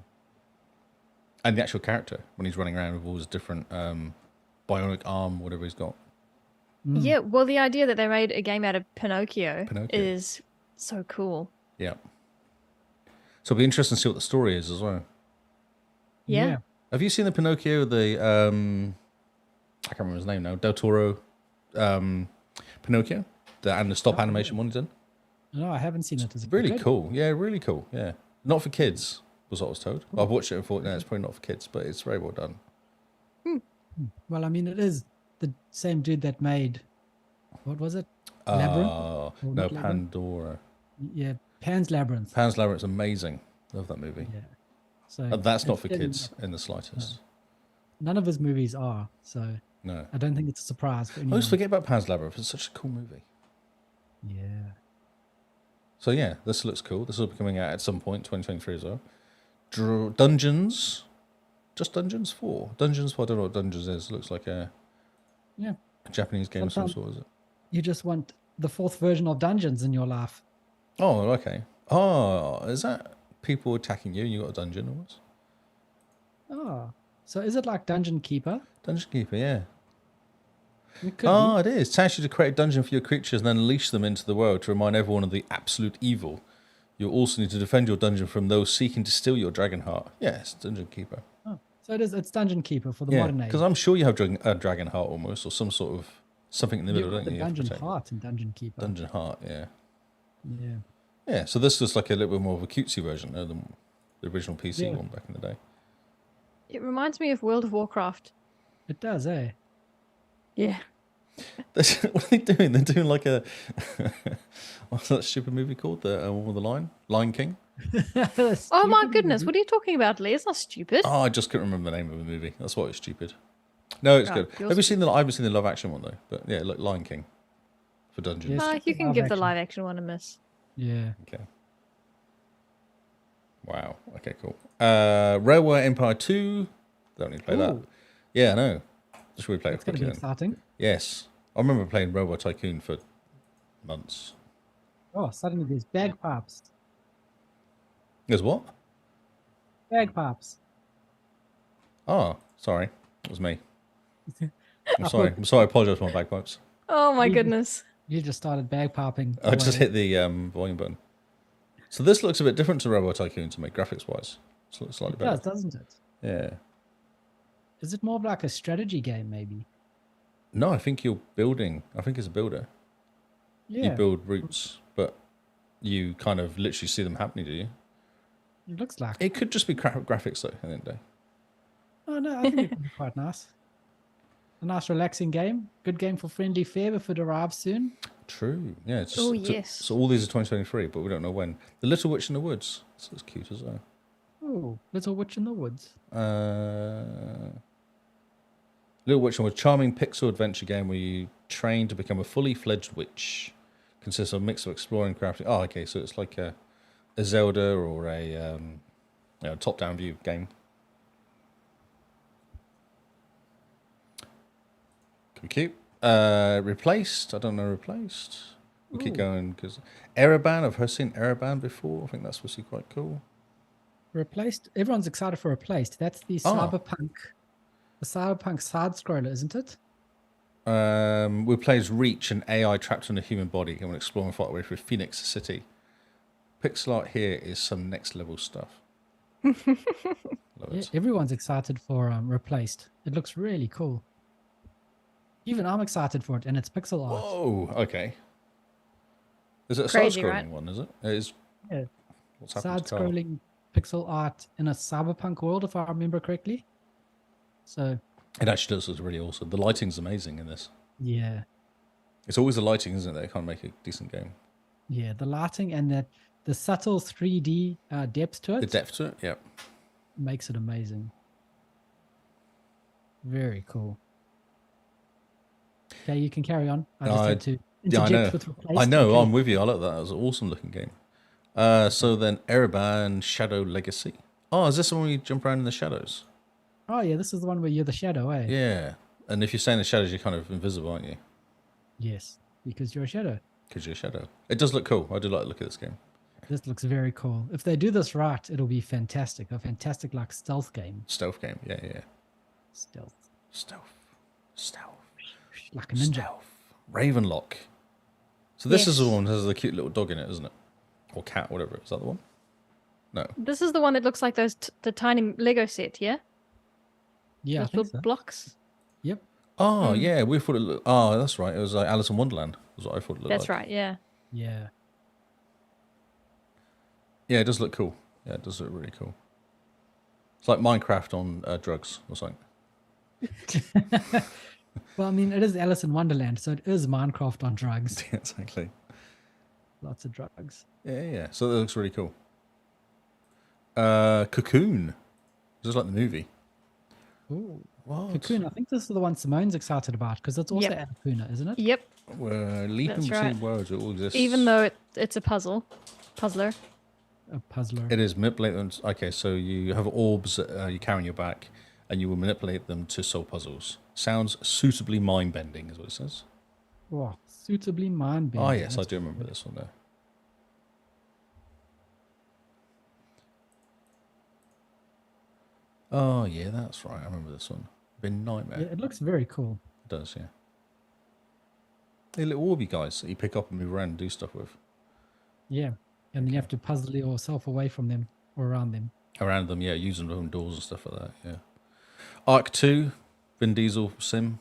And the actual character when he's running around with all his different bionic arm, whatever he's got. Yeah, well, the idea that they made a game out of Pinocchio is so cool. Yeah. So it'll be interesting to see what the story is as well. Yeah. Have you seen the Pinocchio, I can't remember his name now, Del Toro Pinocchio? The stop animation one he did? No, I haven't seen it. Is it really good? cool. Yeah, really cool. Yeah. Not for kids, was what I was told. I've watched it and thought, no, it's probably not for kids, but it's very well done. Well, I mean, it is the same dude that made, what was it? Labyrinth? No, Pandora. Yeah, Pan's Labyrinth. Pan's Labyrinth's amazing. Love that movie. Yeah. So that's not for kids in the slightest. None of his movies are, so no. I don't think it's a surprise for I anyone. always forget about Pan's Labyrinth. It's such a cool movie. Yeah. So yeah, this looks cool. This will be coming out at some point, 2023 as well. Dungeons. Just Dungeons 4. Dungeons 4, I don't know what Dungeons is. It looks like a Japanese game of some sort, is it? You just want the fourth version of Dungeons in your life. Oh, okay. Oh, is that people attacking you and you got a dungeon almost? Oh, so is it like Dungeon Keeper? Dungeon Keeper, yeah. It could be. It is. It asks you to create a dungeon for your creatures and then unleash them into the world to remind everyone of the absolute evil. You also need to defend your dungeon from those seeking to steal your dragon heart. Yes, Dungeon Keeper. Oh, so it's Dungeon Keeper for the modern age. Because I'm sure you have a dragon heart almost, or some sort of something in the middle, don't you? Dungeon heart in Dungeon Keeper. Dungeon heart, yeah. Yeah. Yeah, so this is like a little bit more of a cutesy version than the original PC one back in the day. It reminds me of World of Warcraft. It does, eh? Yeah. What are they doing? They're doing like a what's that stupid movie called? The one with the Lion King. Oh my goodness! What are you talking about, Lee? It's not stupid. Oh, I just couldn't remember the name of the movie. That's why it's stupid. No, it's good. I haven't seen the live action one though. But yeah, look, Lion King for Dungeons. Yes. You can give the live action one a miss. Yeah. Okay. Wow. Okay, cool. Railway Empire 2. Don't need to play that. Yeah, I know. Just replay it It's going to be exciting. Yes. I remember playing Railway Tycoon for months. Oh, suddenly there's bagpipes. There's what? Bagpipes. Oh, sorry. It was me. I'm sorry. I apologise for my bagpipes. Oh my goodness. You just started bagpiping. I just hit the volume button. So this looks a bit different to Railway Tycoon to me, graphics-wise. It looks slightly better. It does, doesn't it? Yeah. Is it more of like a strategy game, maybe? No, I think you're building. I think it's a builder. Yeah. You build routes, but you kind of literally see them happening, do you? It looks like. It could just be graphics, though, at the end of the day. Oh, no, I think it could be quite nice. A nice, relaxing game. Good game for friendly fare if it arrives soon. True. Yeah. It's yes. So all these are 2023, but we don't know when. The Little Witch in the Woods. This looks cute as well. Oh, Little Witch in the Woods. Little Witch in the Woods, charming pixel adventure game where you train to become a fully fledged witch. Consists of a mix of exploring, crafting. Oh, okay. So it's like a Zelda or a top-down view game. Could be cute. Replaced. I don't know. Replaced. We'll keep going because Ereban. I've seen Ereban before. I think that's supposed to be quite cool. Replaced. Everyone's excited for Replaced. That's the cyberpunk. The cyberpunk side scroller, isn't it? We play as Reach, an AI trapped in a human body, and will explore and fight away through Phoenix City. Pixel art here is some next level stuff. Love Yeah, it. everyone's excited for Replaced. It looks really cool. Even I'm excited for it, and it's pixel art. Whoa, okay. Is it a Crazy, side-scrolling right? one, is it? It is. Yeah. What's happened to Carl? Side-scrolling pixel art in a cyberpunk world, if I remember correctly. So, It actually does look really awesome. The lighting's amazing in this. yeah. It's always the lighting, isn't it? They can't make a decent game. Yeah, the lighting and the subtle 3D depth to it The depth to it, yeah. makes it amazing. Very cool. Okay, you can carry on. I just had to Yeah, I know. interject with Replaced. I know. Okay. I'm with you. I like that. It was an awesome looking game. So then Ereban Shadow Legacy. Oh, is this the one where you jump around in the shadows? Oh, yeah, this is the one where you're the shadow, eh? Yeah. And if you stay in the shadows, you're kind of invisible, aren't you? Yes, because you're a shadow. Because you're a shadow. It does look cool. I do like the look of this game. This looks very cool. If they do this right, it'll be fantastic. A fantastic, like, stealth game. Stealth game. Yeah, yeah. Stealth. Stealth. Like a ninja. Stealth. Ravenlock. So this is the Yes. one that has the cute little dog in it, isn't it? Or cat, whatever. Is that the one? No. This is the one that looks like the tiny Lego set, yeah? Yeah, I Those think little so. blocks. Yep. Oh, yeah. We thought it looked... Oh, that's right. It was like Alice in Wonderland. Was what I thought it looked That's like. right, yeah. Yeah. Yeah, it does look cool. Yeah, it does look really cool. It's like Minecraft on drugs or something. Well, I mean, it is Alice in Wonderland, so it is Minecraft on drugs. Yeah, exactly. Lots of drugs. Yeah. So that looks really cool. Cocoon. This is like the movie. Ooh. What? Cocoon, I think this is the one Simone's excited about because it's also Yep. Annapurna, isn't it? Yep. We're leaping That's between right. worlds. It all exists. Even though it's a puzzler. A puzzler. It is manipulate them. Okay, so you have orbs that you carry on your back, and you will manipulate them to solve puzzles. Sounds suitably mind-bending, is what it says. Oh, suitably mind-bending. Oh, yes, I That's do remember good. this one there. Oh, yeah, that's right. I remember this one. Been nightmare. Yeah, it looks very cool. It does, yeah. They're little orby guys that you pick up and move around and do stuff with. Yeah. And then you have to puzzle yourself away from them or around them. Around them, yeah, using their own doors and stuff like that, yeah. Arc 2, Vin Diesel sim.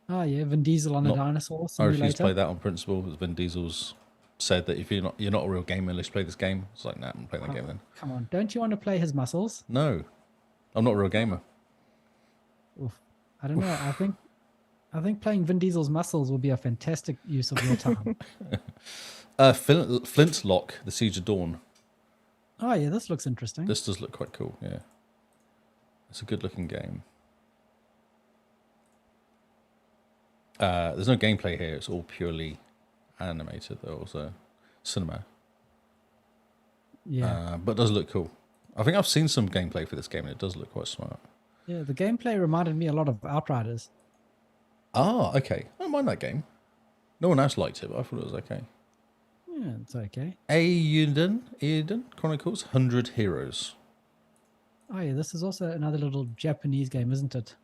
Oh, yeah. Vin Diesel on a Not- dinosaur I refuse to play simulator. that on principle, because Vin Diesel's said that if you're not a real gamer unless you play this game. It's like, nah, I'm playing that game then. Come on. Don't you want to play his muscles? No, I'm not a real gamer. Oof. I don't know. I think playing Vin Diesel's muscles will be a fantastic use of your time. Flintlock, The Siege of Dawn. Oh, yeah. This looks interesting. This does look quite cool, yeah. It's a good looking game. There's no gameplay here. It's all purely animated, though, so cinema. Yeah. But it does look cool. I think I've seen some gameplay for this game, and it does look quite smart. Yeah. The gameplay reminded me a lot of Outriders. Ah, okay. I don't mind that game. No one else liked it, but I thought it was okay. Yeah, it's okay. Eiyuden Chronicles 100 Heroes. Oh, yeah. This is also another little Japanese game, isn't it?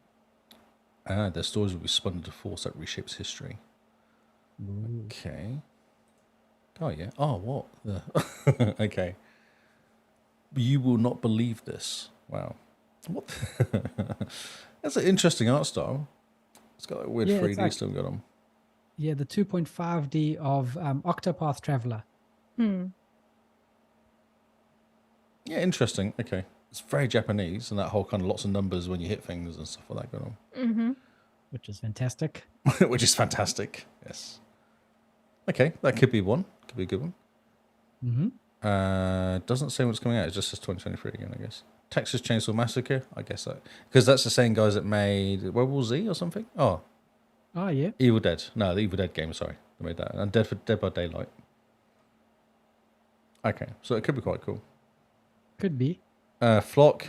Their stories will be spun into force that reshapes history. Okay. Oh, yeah. Oh, what? Okay. You will not believe this. Wow. What? That's an interesting art style. It's got that weird Yeah, it's 3D like- still going on. Yeah, the 2.5D of Octopath Traveler. Hmm. Yeah, interesting. Okay. It's very Japanese, and that whole kind of lots of numbers when you hit things and stuff like that going Mm-hmm. Which is fantastic. on, which is fantastic. Yes. Okay, that could be one. Could be a good one. Mm-hmm. Doesn't say when it's coming out. It just says 2023 again, I guess. Texas Chainsaw Massacre. I guess that because that's the same guys that made World War Z or something. Oh, Oh, yeah. Evil Dead. No, the Evil Dead game. Sorry, they made that. And Dead by Daylight. Okay, so it could be quite cool. Could be. Flock.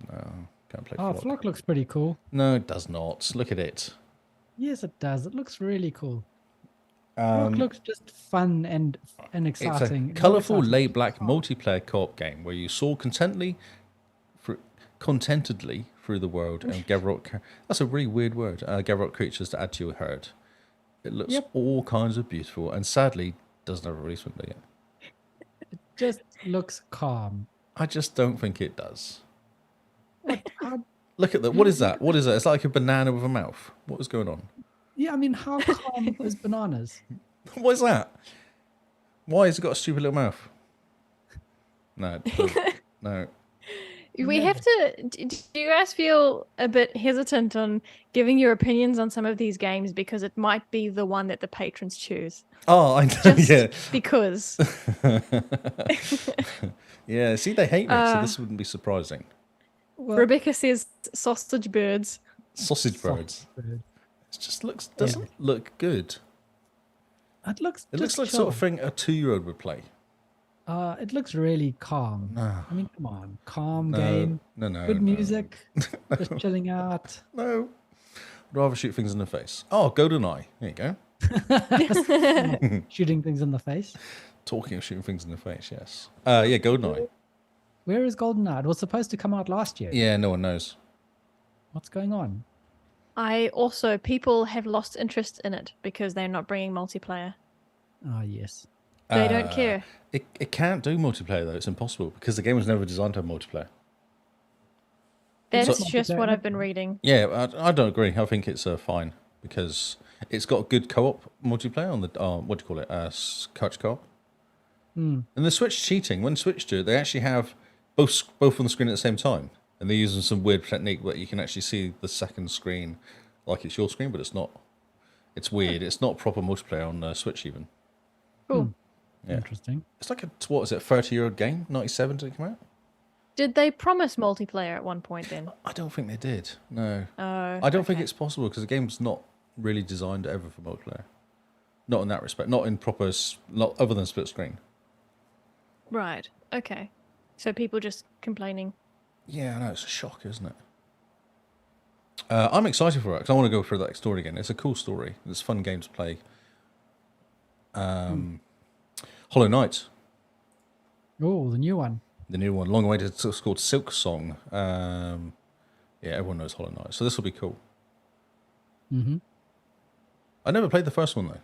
No, can't play Oh, Flock. Flock looks pretty cool. No, it does not. Look at it. Yes, it does. It looks really cool. Flock looks just fun and It's exciting. a More colourful, exciting. laid-back multiplayer co-op game where you soar contentedly through the world and gather up. That's a really weird word. Gather up creatures to add to your herd. It looks all kinds of beautiful, and sadly doesn't have a release window yet. It just looks calm. I just don't think it does. What? Look at that. What is that? What is that? It's like a banana with a mouth. What is going on? Yeah, I mean, how calm is bananas? What is that? Why has it got a stupid little mouth? No, no. We have to. Do you guys feel a bit hesitant on giving your opinions on some of these games because it might be the one that the patrons choose? Oh, I know. Just Yeah. because. Yeah. See, they hate me, so this wouldn't be surprising. Well, Rebecca says sausage birds. Sausage birds. It just doesn't look good. It looks like sort of thing a 2-year-old would play. It looks really calm. No. I mean, come on, calm game. No. Good music. Just chilling out. No. I'd rather shoot things in the face. Oh, GoldenEye. There you go. Shooting things in the face. Talking of shooting things in the face, yes. Yeah, GoldenEye. Where is GoldenEye? It was supposed to come out last year. Yeah, no one knows. What's going on? People have lost interest in it because they're not bringing multiplayer. Oh, yes. They don't care. It can't do multiplayer, though. It's impossible because the game was never designed to have multiplayer. That's just what I've been reading. Yeah, I don't agree. I think it's fine because it's got good co-op multiplayer on the, what do you call it, couch co-op. And the Switch cheating, when Switch do it, they actually have both on the screen at the same time. And they're using some weird technique that you can actually see the second screen like it's your screen, but it's not. It's weird. It's not proper multiplayer on Switch even. Cool. Yeah. Interesting. It's like a 30-year-old game? 97 did it come out? Did they promise multiplayer at one point then? I don't think they did. No. Oh, I don't think it's possible because the game's not really designed ever for multiplayer. Not in that respect. Not in proper, not other than split screen. Right. Okay. So people just complaining. Yeah, I know. It's a shock, isn't it? I'm excited for it because I want to go through that story again. It's a cool story. It's a fun game to play. Hollow Knight. Oh, the new one. The new one. Long awaited. It's called Silk Song. Yeah, everyone knows Hollow Knight. So this will be cool. Mm-hmm. I never played the first one, though.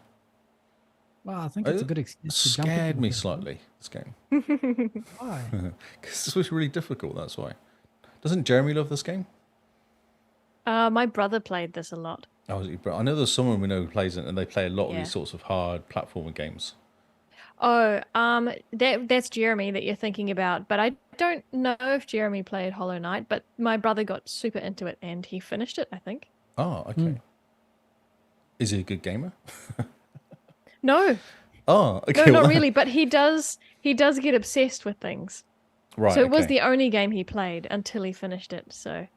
Well, I think it's a good excuse to jump scared into me this one. slightly, this game. Why? Because this was really difficult, that's why. Doesn't Jeremy love this game? My brother played this a lot. Oh, I know there's someone we know who plays it, and they play a lot of Yeah. these sorts of hard platformer games. Oh, that's Jeremy that you're thinking about. But I don't know if Jeremy played Hollow Knight, but my brother got super into it and he finished it, I think. Oh, okay. Is he a good gamer? No. Oh, okay. No, not really, but he does get obsessed with things. Right. So it was the only game he played until he finished it. So,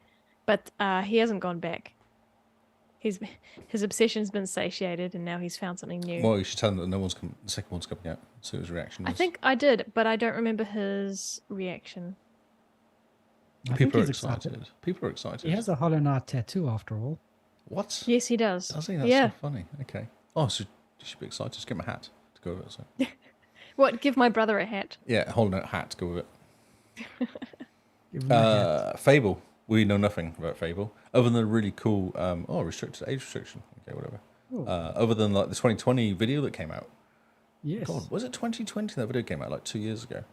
but he hasn't gone back. His obsession's been satiated, and now he's found something new. Well, you should tell him that the second one's coming out. So his reaction. I think I did, but I don't remember his reaction. People are excited. People are excited. He has a Hollow Knight tattoo, after all. What? Yes, he does. Does he? That's yeah. so funny. Okay. Oh, so you should be excited. Just get him a hat to go with it. So. What? Give my brother a hat. Yeah, Hollow Knight hat to go with it. Give him a hat. Fable. We know nothing about Fable other than a really cool. Restricted age restriction. Okay, whatever. Other than like the 2020 video that came out. Yes. God, was it 2020 that video came out like 2 years ago?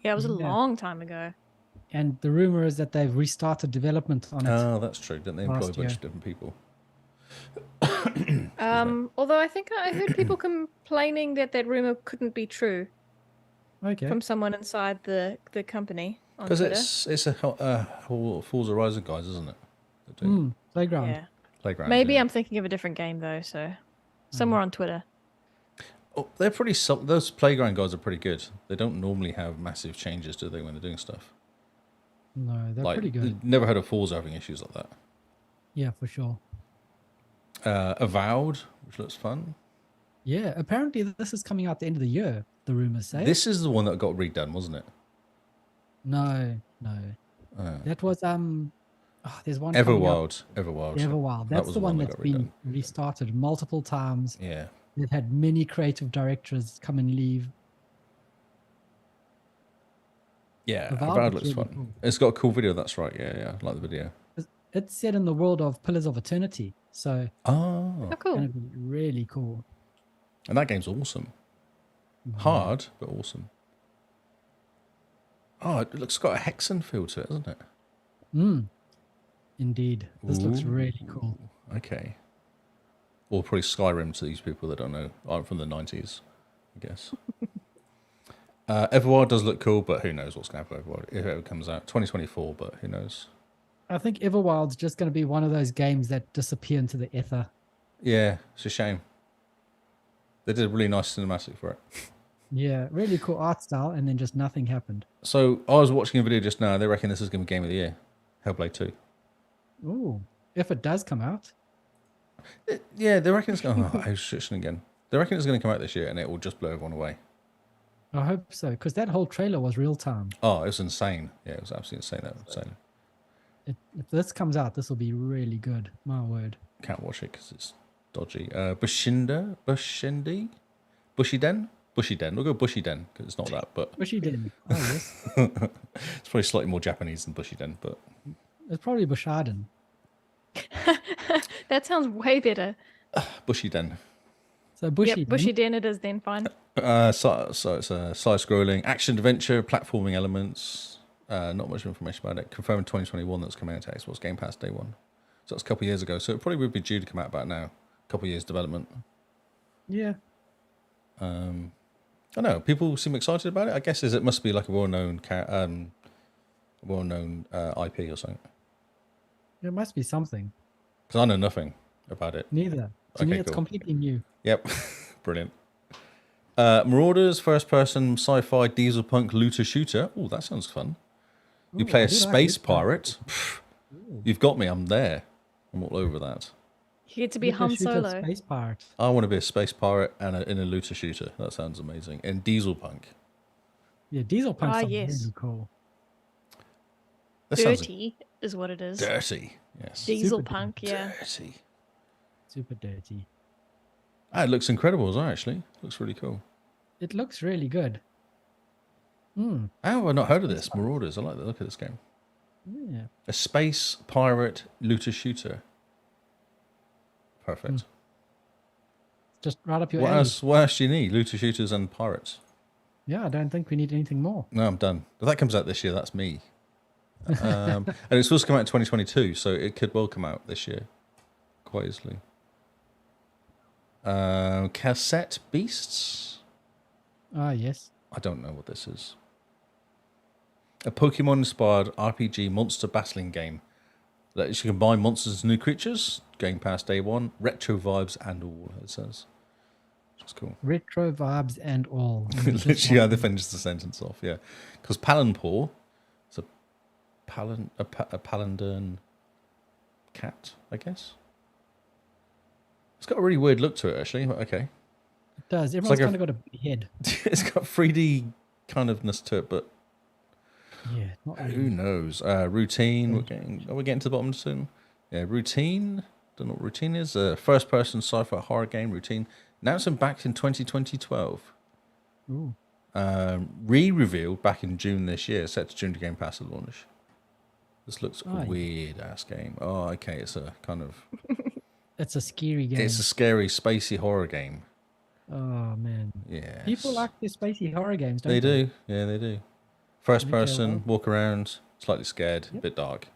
Yeah, it was a long time ago. And the rumor is that they've restarted development on it. Oh, that's true. Didn't they employ a Last bunch year. of different people? Although I think I heard people complaining that rumor couldn't be true Okay. from someone inside the company on Because Twitter. it's a whole Forza Horizon guys, isn't it? They're doing Playground. Yeah. Playground. Maybe yeah. I'm thinking of a different game though. So somewhere on Twitter. Oh, they're pretty. Those Playground guys are pretty good. They don't normally have massive changes, do they, when they're doing stuff? No, they're Like, pretty good. never heard of Forza having issues like that. Yeah, for sure. Avowed, which looks fun. Yeah, apparently this is coming out the end of the year, the rumors say. This is the one that got redone, wasn't it? No. That was there's one coming Everwild. up. Everwild. That's was the one that's got been redone. restarted multiple times. Yeah. They've had many creative directors come and leave. Yeah, Avowed Avowed looks looks really fun. cool. It's got a cool video. That's right. Yeah, I like the video. It's set in the world of Pillars of Eternity, so Oh, Oh, cool. gonna be really cool. and that game's awesome. Hard, but awesome. Oh, it looks got a hexen feel to it, doesn't it? Indeed, this looks really cool. Okay. Or probably Skyrim to these people that don't know. I'm from the 90s, I guess. Everwild does look cool, but who knows what's going to happen with Everwild if it ever comes out. 2024, but who knows? I think Everwild's just going to be one of those games that disappear into the ether. Yeah, it's a shame. They did a really nice cinematic for it. Yeah, really cool art style, and then just nothing happened. So I was watching a video just now. They reckon this is going to be Game of the Year. Hellblade 2. Ooh, if it does come out. Yeah, they reckon it's going to... Oh, I was switching again. They reckon it's going to come out this year and it will just blow everyone away. I hope so, because that whole trailer was real time. Oh, it was insane. Yeah, it was absolutely insane. That was insane. If this comes out, this will be really good. My word. Can't watch it because it's dodgy. Bushiden? Bushiden? We'll go Bushiden because it's not that, but Bushiden. Oh, yes. it's probably slightly more Japanese than Bushiden, but It's probably Bushaden. That sounds way better. Bushiden. So Bushiden. Yep, bushy den it is then, fine. So it's a side-scrolling action-adventure, platforming elements. Not much information about it. Confirmed 2021 that's coming out to Xbox Game Pass day one. So that's a couple of years ago. So it probably would be due to come out about now. A couple of years development. Yeah. I don't know. People seem excited about it. I guess it must be like a well-known IP or something. There must be something. Because I know nothing about it. Neither. To me, Okay, it's cool. completely new. Yep. Brilliant. Marauders, first-person sci-fi diesel punk looter shooter. Oh, that sounds fun. You Ooh, play I a do like space it. pirate. You've got me. I'm there. I'm all over that. You get to be Looter Han shooter Solo. Space pirate. I want to be a space pirate and in a looter shooter. That sounds amazing. And diesel punk. Yeah, Diesel Punk sounds yes. really cool. That sounds Dirty is what it is. dirty. Yes. Diesel Super punk, yeah. Dirty. Super dirty. Ah, it looks incredible as well, actually. Looks really cool. It looks really good. How have I not heard of this? Marauders. I like the look of this game. Yeah. A space pirate looter shooter. Perfect. Just right up your What alley. else? What else do you need? Looter shooters and pirates. Yeah, I don't think we need anything more. No, I'm done. If that comes out this year, that's me. And it's supposed to come out in 2022, so it could well come out this year, quite easily. Cassette Beasts. Ah, yes. I don't know what this is. A Pokemon-inspired RPG monster battling game that you can combine monsters and new creatures. Game past day one, retro vibes and all. It says, which is cool. Retro vibes and all. Literally, how they finished the sentence off. Yeah, because Palanpur, it's a Palandan cat, I guess. It's got a really weird look to it, actually. But okay, It does. Everyone's like kind of got a big head. it's got 3D kind ofness to it, but Yeah, not who really. knows? Routine. Are we getting to the bottom soon? Yeah, Routine. Don't know what Routine is. First-person sci-fi horror game. Routine. Announced back in 2012. Ooh. Re-revealed back in June this year. Set to June to Game Pass at launch. This looks Oh, a yeah. weird-ass game. Oh, okay. It's a kind of... It's a scary game. It's a scary, spacey horror game. Oh, man. Yeah. People like the spacey horror games, don't They they? do. Yeah, they do. First person, well. walk around, slightly scared, a bit dark.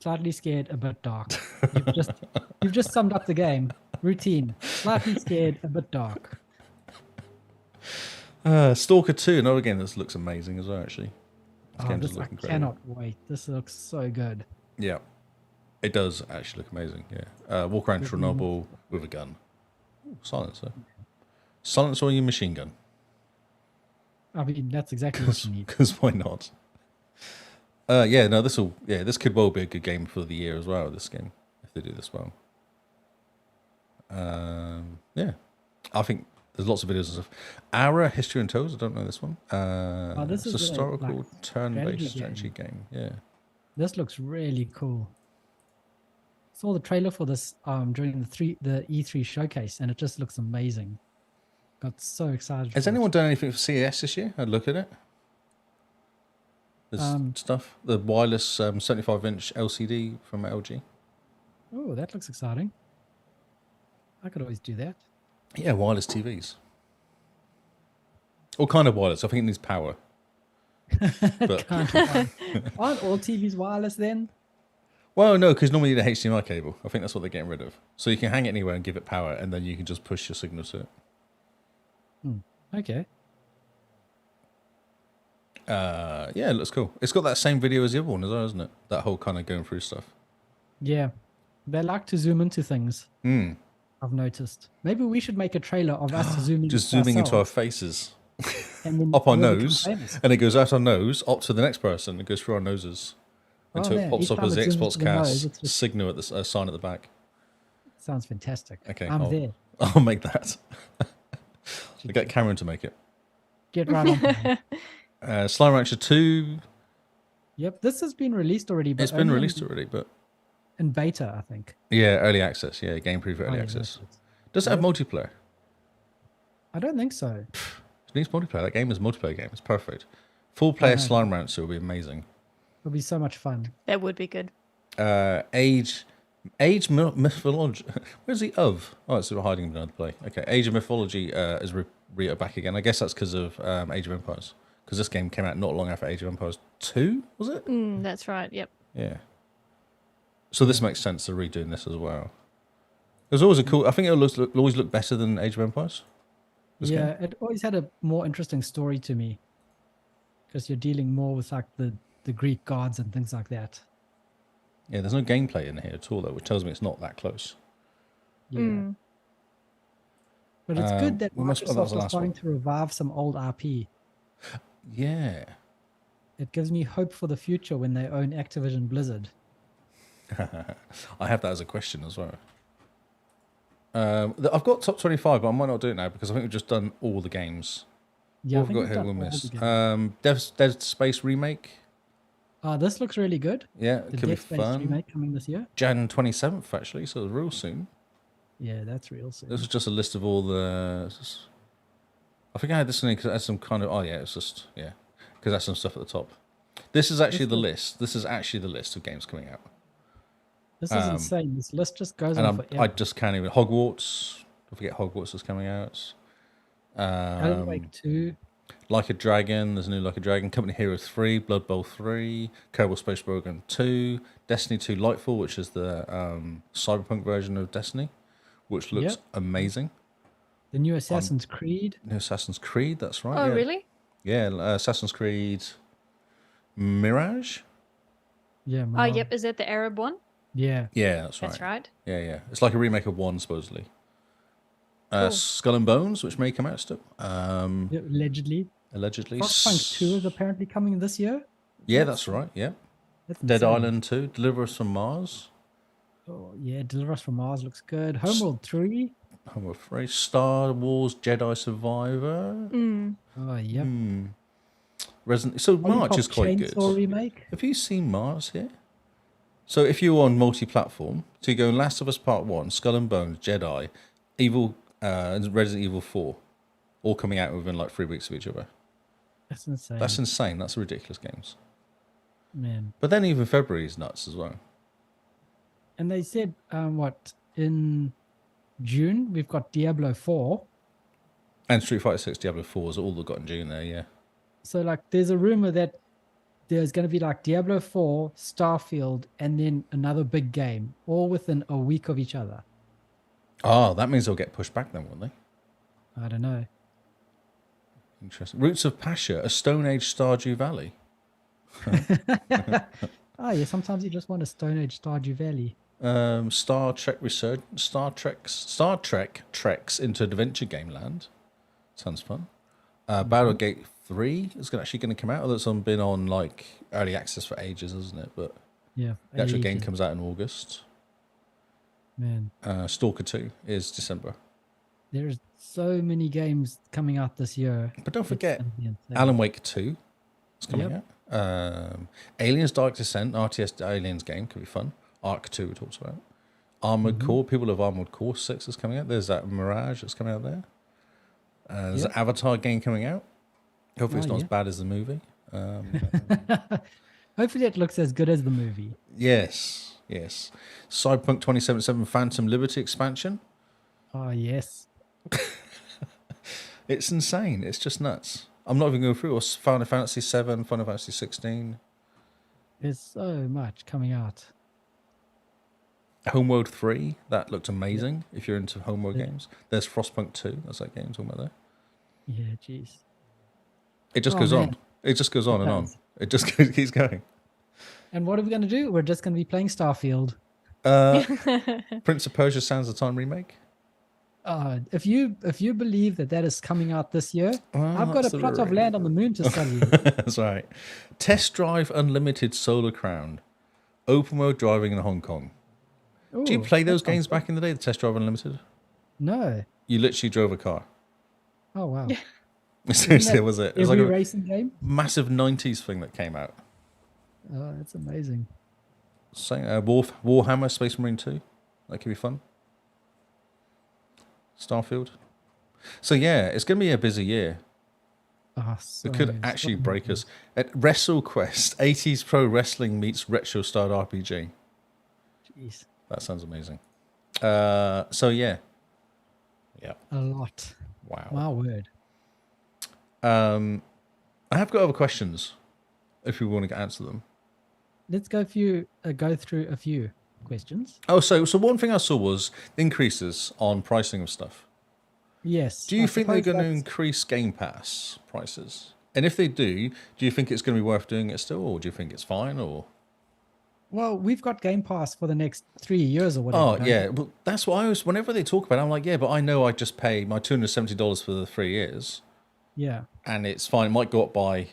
Slightly scared, a bit dark. You've just summed up the game. Routine. Slightly scared, a bit dark. Stalker 2, another game that looks amazing as well, actually. This Oh, game this, does I look incredible. cannot wait. This looks so good. Yeah. It does actually look amazing, yeah. Walk around Chernobyl with a gun. Ooh, silencer. Silencer or your machine gun? I mean, that's exactly what you need. Because why not? Yeah, no, this could well be a good game for the year as well, this game, if they do this well. Yeah. I think there's lots of videos and stuff. Ara, History and Toes, I don't know this one. This it's a is a, historical like, turn-based strategy strategy game. Yeah. This looks really cool. Saw the trailer for this during the E3 showcase, and it just looks amazing. Got so excited. Has for it. anyone done anything for CES this year? I'd look at it. There's stuff. The wireless 75-inch LCD from LG. Oh, that looks exciting. I could always do that. Yeah, wireless TVs. All kind of wireless. I think it needs power. But Aren't all TVs wireless then? well, no, because normally you need a HDMI cable. I think that's what they're getting rid of. So you can hang it anywhere and give it power, and then you can just push your signal to it. Okay. Yeah, it looks cool. It's got that same video as the other one as well, isn't it? That whole kind of going through stuff. Yeah. They like to zoom into things. I've noticed. Maybe we should make a trailer of us zooming Just zooming into our faces. Up our nose, and it goes out our nose, up to the next person. It goes through our noses until it pops up as the XboxCast signal at the sign at the back. Sounds fantastic. Okay, I'm there. I'll make that. I'll get Cameron to make it. Get right on that. Slime Rancher 2. Yep, this has been released already. But It's been released already, but in beta, I think. yeah, early access. Yeah, game preview early access. Does it have multiplayer? I don't think so. It needs multiplayer. That game is a multiplayer game. It's perfect. Full player Slime Rancher will be amazing. It'll be so much fun. That would be good. Age Mythology. Where's the of? Oh, it's hiding in another play. Okay, Age of Mythology is back again. I guess that's because of Age of Empires. Because this game came out not long after Age of Empires 2, was it? That's right. Yep. Yeah. So this makes sense. They're redoing this as well. There's always a cool. I think it'll always look better than Age of Empires. Yeah, it always had a more interesting story to me because you're dealing more with like the Greek gods and things like that. Yeah, there's no gameplay in here at all, though, which tells me it's not that close. Yeah. But it's good that Microsoft is starting to revive some old IP. Yeah. It gives me hope for the future when they own Activision Blizzard. I have that as a question as well. I've got top 25, but I might not do it now because I think we've just done all the games. Yeah, what have we got here we'll miss? Dead Space Remake. This looks really good. Yeah, it could be Dead Space fun. Remake coming this year. Jan 27th, actually, so real soon. Yeah, that's real soon. This was just a list of all the... I think I had this in because it had some kind of... Oh, yeah, it's just... Yeah, because that's some stuff at the top. This is actually the list. This is actually the list of games coming out. This is insane. This list just goes and on forever. I just can't even... Hogwarts. Don't forget Hogwarts is coming out. Alan Wake 2. Like a Dragon. There's a new Like a Dragon. Company Heroes 3. Blood Bowl 3. Kerbal Space Program 2. Destiny 2 Lightfall, which is the cyberpunk version of Destiny, which looks amazing. The new Assassin's Creed. New Assassin's Creed, that's right. Oh, yeah. really? Yeah, Assassin's Creed Mirage. Yeah. Oh, yep. Is that the Arab one? Yeah. Yeah, that's right. That's right. Yeah. It's like a remake of 1, supposedly. Cool. Skull and Bones, which may come out still. Allegedly. Allegedly. Frostpunk 2 is apparently coming this year. Yeah, that's right. Yeah. That's Dead insane. Island 2. Deliver Us from Mars. Oh, yeah. Deliver Us from Mars looks good. Homeworld 3. I'm afraid. Star Wars Jedi Survivor. Oh, yep. So March is quite Chainsaw good. Remake. Have you seen Mars here? So if you're on multi-platform, so you go Last of Us Part 1, Skull and Bones, Jedi, Resident Evil 4, all coming out within like 3 weeks of each other. That's insane. That's insane. That's ridiculous games. Man. But then even February is nuts as well. And they said, in June, we've got Diablo 4. And Street Fighter 6, Diablo 4 is all they've got in June there, yeah. So, like, there's a rumor that there's going to be like Diablo 4, Starfield, and then another big game, all within a week of each other. Oh, that means they'll get pushed back then, won't they? I don't know. Interesting. Roots of Pasha, a Stone Age Stardew Valley. Oh, yeah, sometimes you just want a Stone Age Stardew Valley. Star Trek Research, Star Trek treks into Adventure Game Land. Sounds fun. Battlegate 3 is actually going to come out. Although it's been on like early access for ages, isn't it? But Yeah. the actual game ages. comes out in August. Man, Stalker 2 is December. there's so many games coming out this year. But don't It's forget, gonna be insane. Alan Wake 2 is coming Yep. out. Aliens Dark Descent, RTS Aliens game, could be fun. Arc 2 we talked about. Armored Core, people of Armored Core 6 is coming out. There's that Mirage that's coming out there. There's an Avatar game coming out. Hopefully it's not as bad as the movie. Hopefully it looks as good as the movie. Yes. Cyberpunk 2077 Phantom Liberty expansion. Oh, yes. It's insane. It's just nuts. I'm not even going through it. Final Fantasy 7, Final Fantasy 16. There's so much coming out. Homeworld 3, that looked amazing if you're into Homeworld games. There's Frostpunk 2, that's that game I'm talking about there. Yeah, jeez. It just goes on. It just goes on and on. does. It just keeps going. And what are we going to do? We're just going to be playing Starfield. Prince of Persia Sands of Time remake. If you believe that is coming out this year, I've got a plot of absolutely. land on the moon to study. That's right. Test Drive Unlimited Solar Crown. Open world driving in Hong Kong. Ooh, Do you play those that sounds games good. back in the day, the Test Drive Unlimited? No. You literally drove a car. Oh, wow. Seriously, was it? It was like Every a racing game? massive 90s thing that came out. Oh, that's amazing. Warhammer Space Marine 2. That could be fun. Starfield. So yeah, it's going to be a busy year. Oh, It could actually break us. At WrestleQuest, 80s pro wrestling meets retro-styled RPG. Jeez. That sounds amazing. So yeah. Yeah. A lot. Wow. My word. I have got other questions if we want to answer them. Let's go through a few questions. Oh, so one thing I saw was increases on pricing of stuff. Yes. Do you I think they're suppose going to that's- increase Game Pass prices? And if they do you think it's going to be worth doing it still, or do you think it's fine? Or Well, we've got Game Pass for the next 3 years or whatever. oh don't yeah, we? well that's what I was. Whenever they talk about it, I'm like, yeah, but I know I just pay my $270 for the 3 years, Yeah. and it's fine. It might go up by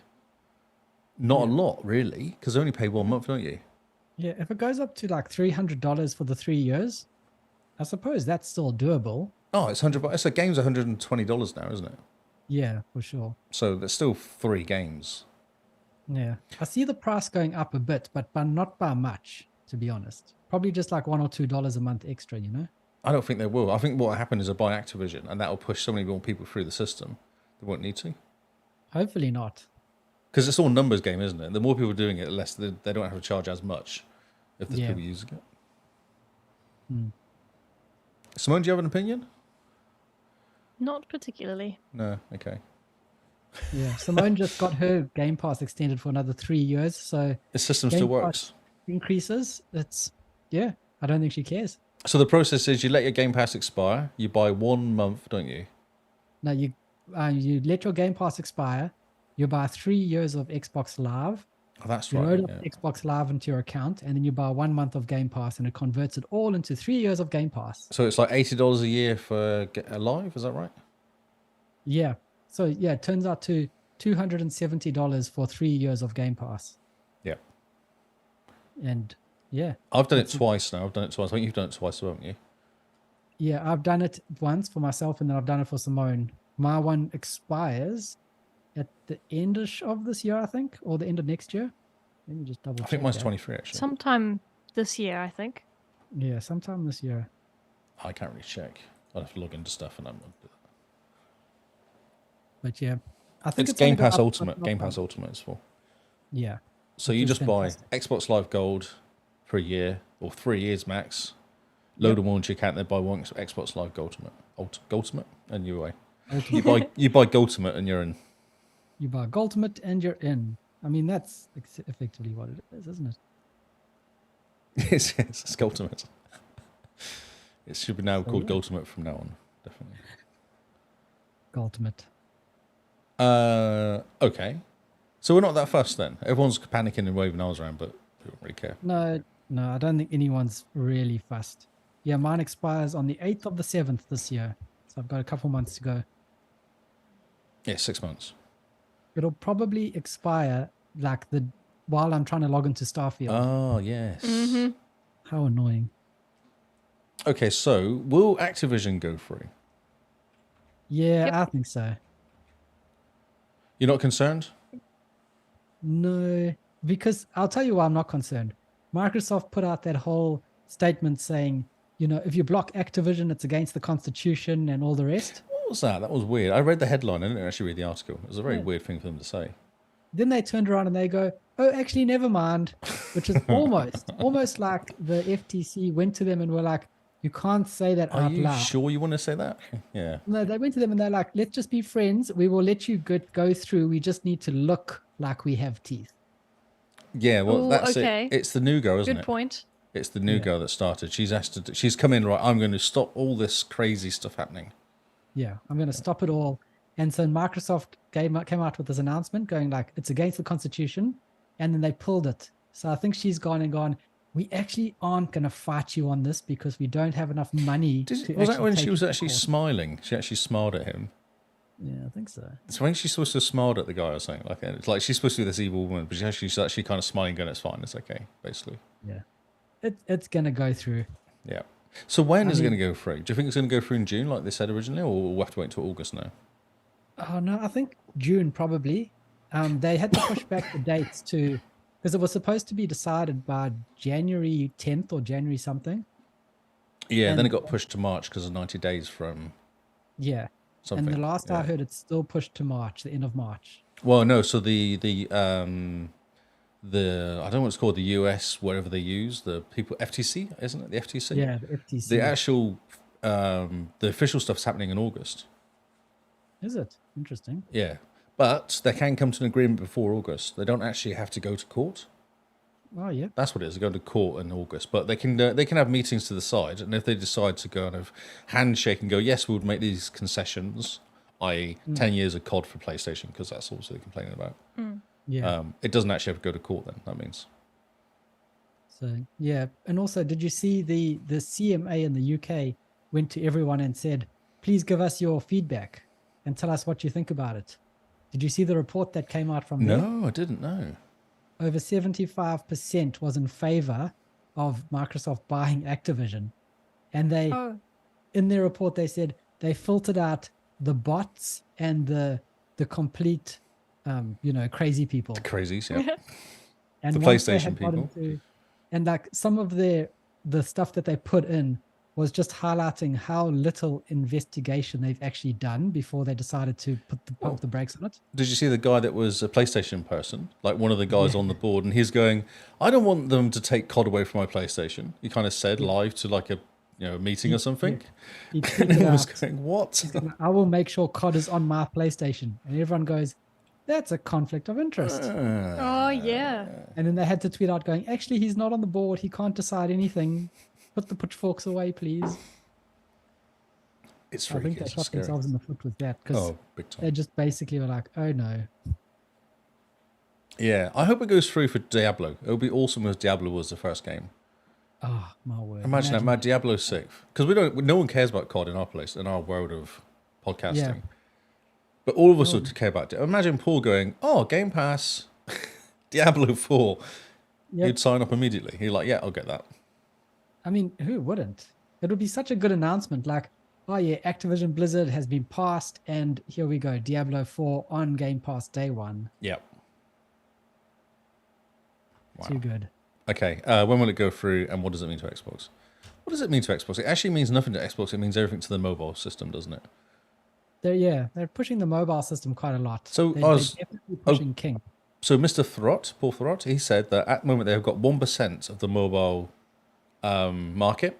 not a lot really, because I only pay 1 month, don't you? Yeah. If it goes up to like $300 for the 3 years, I suppose that's still doable. Oh, it's $100. So game's $120 now, isn't it? Yeah, for sure. So there's still 3 games. Yeah. I see the price going up a bit, but not by much, to be honest. Probably just like $1 or $2 a month extra, you know? I don't think they will. I think what will happen is they'll buy Activision, and that will push so many more people through the system. They won't need to. Hopefully not. Because it's all numbers game, isn't it? The more people doing it, the less they don't have to charge as much if there's Yeah. people using it. Hmm. Simone, do you have an opinion? Not particularly. No. Okay. Yeah. Simone just got her Game Pass extended for another 3 years. So The system Game still Pass works. increases. I don't think she cares. So the process is you let your Game Pass expire. You buy 1 month, don't you? No, you let your Game Pass expire. You buy 3 years of Xbox Live. Oh, that's You right. load up Yeah. Xbox Live into your account, and then you buy 1 month of Game Pass, and it converts it all into 3 years of Game Pass. So it's like $80 a year for Live. Is that right? Yeah. So yeah, it turns out to $270 for 3 years of Game Pass. Yeah. And yeah, I've done it twice now. I think you've done it twice, haven't you? yeah, I've done it once for myself, and then I've done it for Simone. My one expires at the end of this year, I think, or the end of next year. Let me just double I check. think mine's that. 23 actually. Sometime this year, I think. Yeah, sometime this year. I can't really check. I'd have to log into stuff and I'm not do that. But yeah, I think It's only Game gone Pass up, Ultimate. but not Game down. Pass Ultimate is for. Yeah. So Which you is just buy fantastic. Xbox Live Gold for a year or 3 years max. Load them all into your account. Then buy one Xbox Live Ultimate, and you're away. You buy Ultimate and you're in. You buy Ultimate and you're in. I mean, that's effectively what it is, isn't it? Yes, it's Ultimate. It should be now called Ultimate from now on, definitely. Ultimate. Okay. So we're not that fussed then. Everyone's panicking and waving arms around, but we don't really care. No, I don't think anyone's really fussed. Yeah, mine expires on the 8th of the 7th this year. So I've got a couple months to go. Yeah, 6 months. It'll probably expire like while I'm trying to log into Starfield. Oh, yes. Mm-hmm. How annoying. Okay, so will Activision go free? Yeah, Yep. I think so. You're not concerned? No, because I'll tell you why I'm not concerned. Microsoft put out that whole statement saying, if you block Activision, it's against the Constitution and all the rest. What was that? That was weird. I read the headline. I didn't actually read the article. It was a very Yeah. weird thing for them to say. Then they turned around and they go, oh, actually, never mind, which is almost like the FTC went to them and were like, you can't say that Are out you loud. sure you want to say that? Yeah. No, they went to them and they're like, let's just be friends. We will let you go through. We just need to look like we have teeth. Yeah, well, Ooh, that's okay. it. It's the new girl, isn't Good it? point. It's the new girl that started. She's asked to. She's come in, right. I'm going to stop all this crazy stuff happening. Yeah, I'm going to stop it all. And so Microsoft came out with this announcement going like, it's against the Constitution. And then they pulled it. So I think she's gone, we actually aren't going to fight you on this because we don't have enough money. Was that when she was actually smiling? She actually smiled at him. Yeah, I think so. It's when she's supposed to have smiled at the guy or something like that. It's like she's supposed to be this evil woman, but she's actually kind of smiling, going, "It's fine, it's okay," basically. Yeah, it's gonna go through. Yeah. So when is it going to go through? Do you think it's going to go through in June, like they said originally, or we'll have to wait until August now? Oh no, I think June probably. They had to push back the dates because it was supposed to be decided by January 10th or January something. Yeah, then it got pushed to March because of 90 days from. Yeah. Something. And the last I heard, it's still pushed to March, the end of March. Well, no. So the I don't know what it's called, the US, whatever they use, the people FTC, isn't it? The FTC. Yeah, the FTC. The actual, the official stuff's happening in August. Is it? Interesting. Yeah, but they can come to an agreement before August. They don't actually have to go to court. Oh yeah. That's what it is. They go to court in August, but they can have meetings to the side, and if they decide to kind of handshake and go, yes, we would make these concessions, i.e., 10 years of COD for PlayStation, because that's also they're complaining about. Yeah. It doesn't actually have to go to court. Then that means. So yeah, and also, did you see the CMA in the UK went to everyone and said, please give us your feedback and tell us what you think about it. Did you see the report that came out from there? No, I didn't know. Over 75% was in favor of Microsoft buying Activision. And they, in their report, they said they filtered out the bots and the complete, crazy people. The crazies, yeah. And the once PlayStation people. And like some of the stuff that they put in was just highlighting how little investigation they've actually done before they decided to pump the brakes on it. Did you see the guy that was a PlayStation person, like one of the guys on the board, and he's going, I don't want them to take COD away from my PlayStation. He kind of said live to like a meeting or something. He and everyone was going, what? I will make sure COD is on my PlayStation. And everyone goes, that's a conflict of interest. Oh, yeah. And then they had to tweet out going, actually, he's not on the board. He can't decide anything. Put the pitchforks away, please. It's I think they shot themselves in the foot with that because they just basically were like, oh no. Yeah, I hope it goes through for Diablo. It would be awesome if Diablo was the first game. Oh, my word. Imagine that, Mad Diablo 6. Because no one cares about COD in our place, in our world of podcasting. Yeah. But all of us would care about it. Imagine Paul going, oh, Game Pass, Diablo 4. Yep. You'd sign up immediately. You're like, yeah, I'll get that. I mean, who wouldn't? It would be such a good announcement. Like, oh yeah, Activision Blizzard has been passed, and here we go, Diablo 4 on Game Pass day one. Yep. Wow. Too good. Okay, when will it go through, and what does it mean to Xbox? What does it mean to Xbox? It actually means nothing to Xbox. It means everything to the mobile system, doesn't it? They're pushing the mobile system quite a lot. So they're definitely pushing King. So Mr. Paul Throt, he said that at the moment they've got 1% of the mobile market.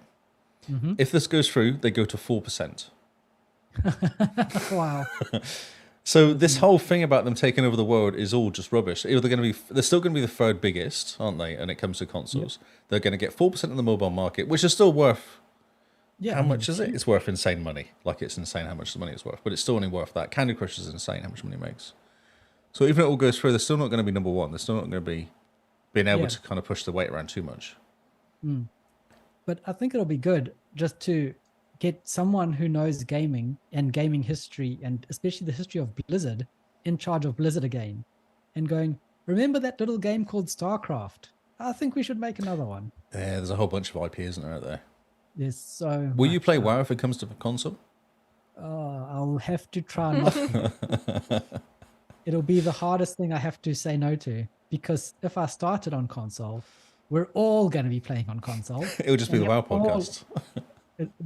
Mm-hmm. If this goes through, they go to 4%. Wow. So this whole thing about them taking over the world is all just rubbish. They're still going to be the third biggest, aren't they? When it comes to consoles, they're going to get 4% of the mobile market, which is still worth. Yeah, how much is it? It's worth insane money. Like it's insane how much the money is worth, but it's still only worth that. Candy Crush is insane how much money it makes. So even if it all goes through, they're still not going to be number one. They're still not going to be being able to kind of push the weight around too much. Mm. But I think it'll be good just to get someone who knows gaming and gaming history, and especially the history of Blizzard, in charge of Blizzard again, and going, remember that little game called StarCraft? I think we should make another one. Yeah, there's a whole bunch of IP, isn't there, out there? There's so Will you play WoW if it comes to the console? Oh, I'll have to try not. It'll be the hardest thing I have to say no to, because if I started on console, we're all going to be playing on console. It'll just be the WoW podcast.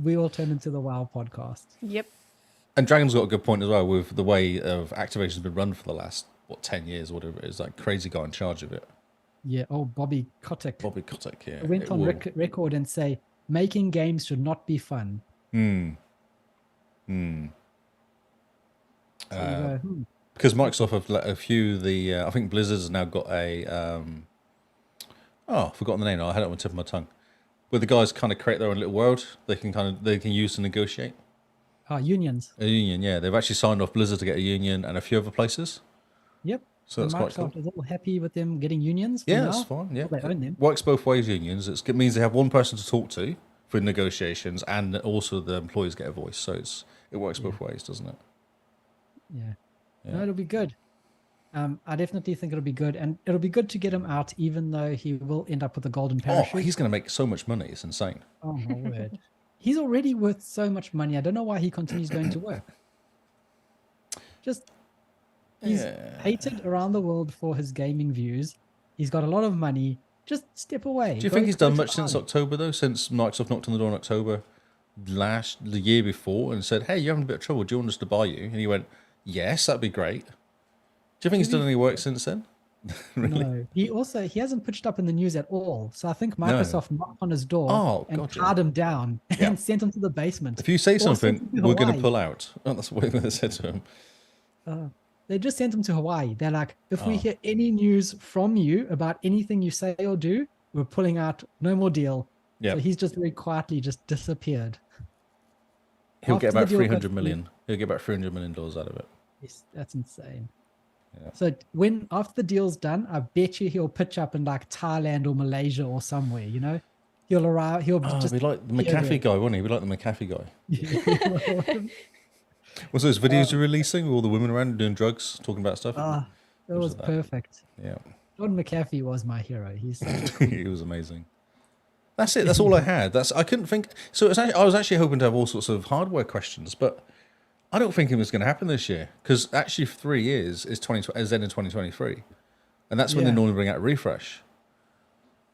We all turn into the WoW podcast. Yep. And Dragon's got a good point as well with the way of Activision's been run for the last what 10 years or whatever it is. Like crazy guy in charge of it. Yeah. Oh, Bobby Kotick. Bobby Kotick, yeah. Went on record and say making games should not be fun. So you go, Because Microsoft have let a few I think Blizzard's now got a I've forgotten the name now. I had it on the tip of my tongue. Where the guys kind of create their own little world they can use to negotiate. Unions. A union, yeah. They've actually signed off Blizzard to get a union and a few other places. Yep. So that's quite Microsoft cool. is all happy with them getting unions. Yeah, now. that's fine. Yeah, Well, they own them. Works both ways. Unions. It means they have one person to talk to for negotiations, and also the employees get a voice. So it works both ways, doesn't it? Yeah. No, it'll be good. I definitely think it'll be good, and it'll be good to get him out, even though he will end up with a golden parachute. Oh, he's going to make so much money. It's insane. Oh my word! He's already worth so much money. I don't know why he continues going to work. He's hated around the world for his gaming views. He's got a lot of money. Just step away. Do you think he's done much since October, though? Since Microsoft knocked on the door in October the year before and said, "Hey, you're having a bit of trouble. Do you want us to buy you?" And he went, "Yes, that'd be great." Do you think he's done any work since then? Really? No. He hasn't pitched up in the news at all. So I think Microsoft knocked on his door and tied him down and sent him to the basement. If you say something, we're going to pull out. Oh, that's what they said to him. They just sent him to Hawaii. They're like, if we hear any news from you about anything you say or do, we're pulling out. No more deal. Yeah. So he's just very quietly just disappeared. He'll get about 300 million. He'll get about $300 million out of it. Yes, that's insane. Yeah. So after the deal's done, I bet you he'll pitch up in like Thailand or Malaysia or somewhere, you know? He'll arrive, he'll just be like the McAfee guy, won't he? Be like the McAfee guy. What's those videos you're releasing with all the women around doing drugs, talking about stuff? That was perfect. Yeah. John McAfee was my hero. He's such a he was amazing. That's it. That's all I had. I couldn't think. So I was actually hoping to have all sorts of hardware questions, but I don't think it was going to happen this year because actually 3 years is end in 2023, and that's when they normally bring out a refresh.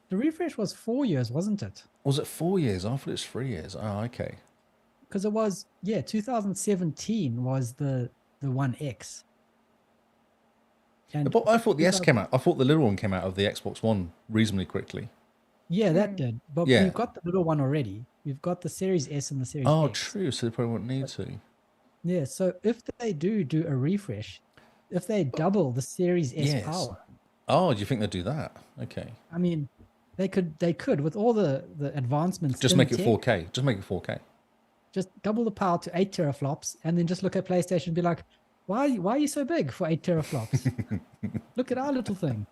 The refresh was 4 years, wasn't it? Was it 4 years? I thought it was 3 years. Oh, okay. Because it was 2017 was the One X. But I thought the S came out. I thought the little one came out of the Xbox One reasonably quickly. Yeah, that did. But we've got the little one already. We've got the Series S and the Series X. Oh, true. So they probably won't need to. Yeah, so if they do a refresh, if they double the Series S power. Oh, do you think they'd do that? Okay. I mean, they could with all the advancements. Just make it 4K. Just make it 4K. Just double the power to 8 teraflops and then just look at PlayStation and be like, why are you so big for 8 teraflops? Look at our little thing.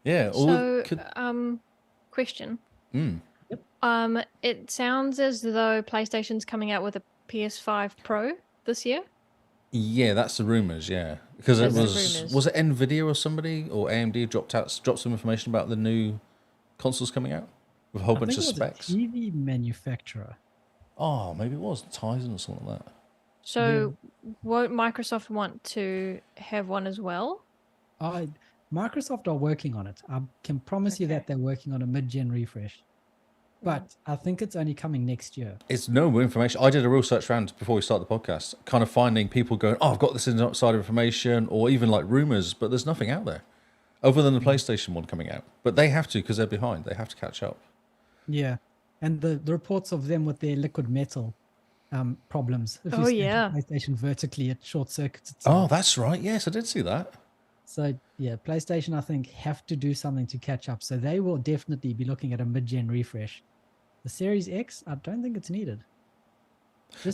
Yeah. So, question. It sounds as though PlayStation's coming out with a PS5 Pro this year. Yeah, that's the rumors. Yeah, because it was it Nvidia or somebody or AMD dropped some information about the new consoles coming out with a whole bunch of specs. A TV manufacturer. Oh, maybe it was Tizen or something like that. So, won't Microsoft want to have one as well? Microsoft are working on it. I can promise you that they're working on a mid-gen refresh. But I think it's only coming next year. It's no information. I did a real search round before we started the podcast, kind of finding people going, "Oh, I've got this inside information," or even like rumors, but there's nothing out there other than the PlayStation one coming out. But they have to because they're behind. They have to catch up. Yeah, and the reports of them with their liquid metal problems. If you PlayStation vertically, it short circuits itself. Oh, that's right. Yes, I did see that. So yeah, PlayStation I think have to do something to catch up. So they will definitely be looking at a mid-gen refresh. The Series X, I don't think it's needed.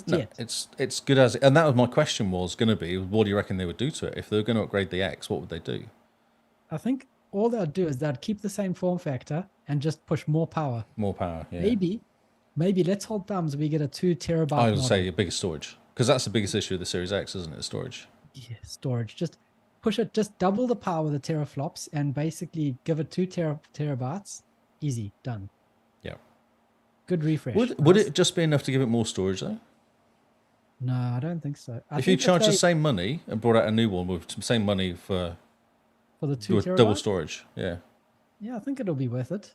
Yet. It's good as, and that was my question was going to be, what do you reckon they would do to it? If they were going to upgrade the X, what would they do? I think all they'll do is they'd keep the same form factor and just push more power. More power, yeah. Maybe let's hold thumbs. We get a 2 terabyte. I would say a bigger storage because that's the biggest issue with the Series X, isn't it? Storage. Yeah, storage. Just push it. Just double the power with the teraflops and basically give it 2 terabytes. Easy, done. Yeah. Good refresh. Would it just be enough to give it more storage though? No, I don't think so. If you charge the same money and brought out a new one with the same money for the 2 terabytes? Double storage, yeah. Yeah, I think it'll be worth it.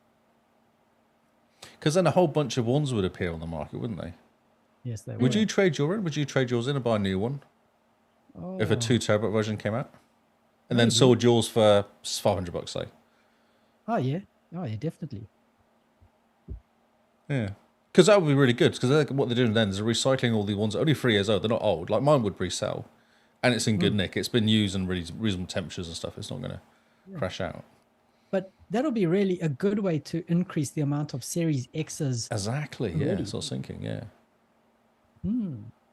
Because then a whole bunch of ones would appear on the market, wouldn't they? Yes, they would. Would you trade yours in? Would you trade yours in and buy a new one? If a 2 terabyte version came out? and then sold yours for $500, say. Oh yeah, definitely. Yeah, because that would be really good. Because what they're doing then is they're recycling all the ones that are only 3 years old. They're not old. Like mine would resell, and it's in good nick. It's been used in really reasonable temperatures and stuff. It's not going to crash out. But that'll be really a good way to increase the amount of Series X's. Exactly. Yeah, that's what I was thinking. Yeah.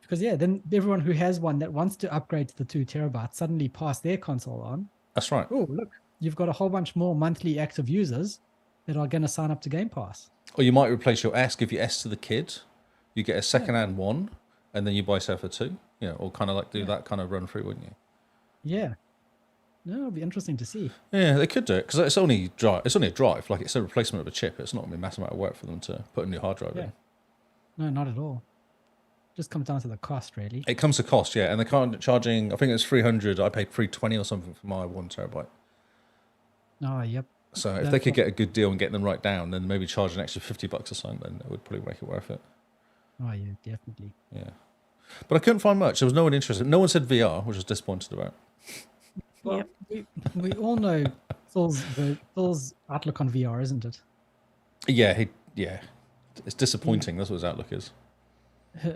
Because then everyone who has one that wants to upgrade to the 2 terabytes suddenly pass their console on. That's right. Oh, look, you've got a whole bunch more monthly active users that are going to sign up to Game Pass. Or you might replace your S, give your S to the kid, you get a second-hand one, and then you buy yourself a 2. Or kind of like do that kind of run through, wouldn't you? Yeah. No, it'll be interesting to see. Yeah, they could do it because it's only a drive. Like it's a replacement of a chip. It's not going to be a massive amount of work for them to put a new hard drive in. No, not at all. Just comes down to the cost, really. It comes to cost, yeah. And they're charging, I think it's $300. I paid $320 or something for my 1 terabyte. Oh, yep. So if they could get a good deal and get them right down, then maybe charge an extra $50 or something, then it would probably make it worth it. Oh, yeah, definitely. Yeah. But I couldn't find much. There was no one interested. No one said VR, which I was disappointed about. Well, we all know Phil's outlook on VR, isn't it? Yeah, it's disappointing. That's what his outlook is.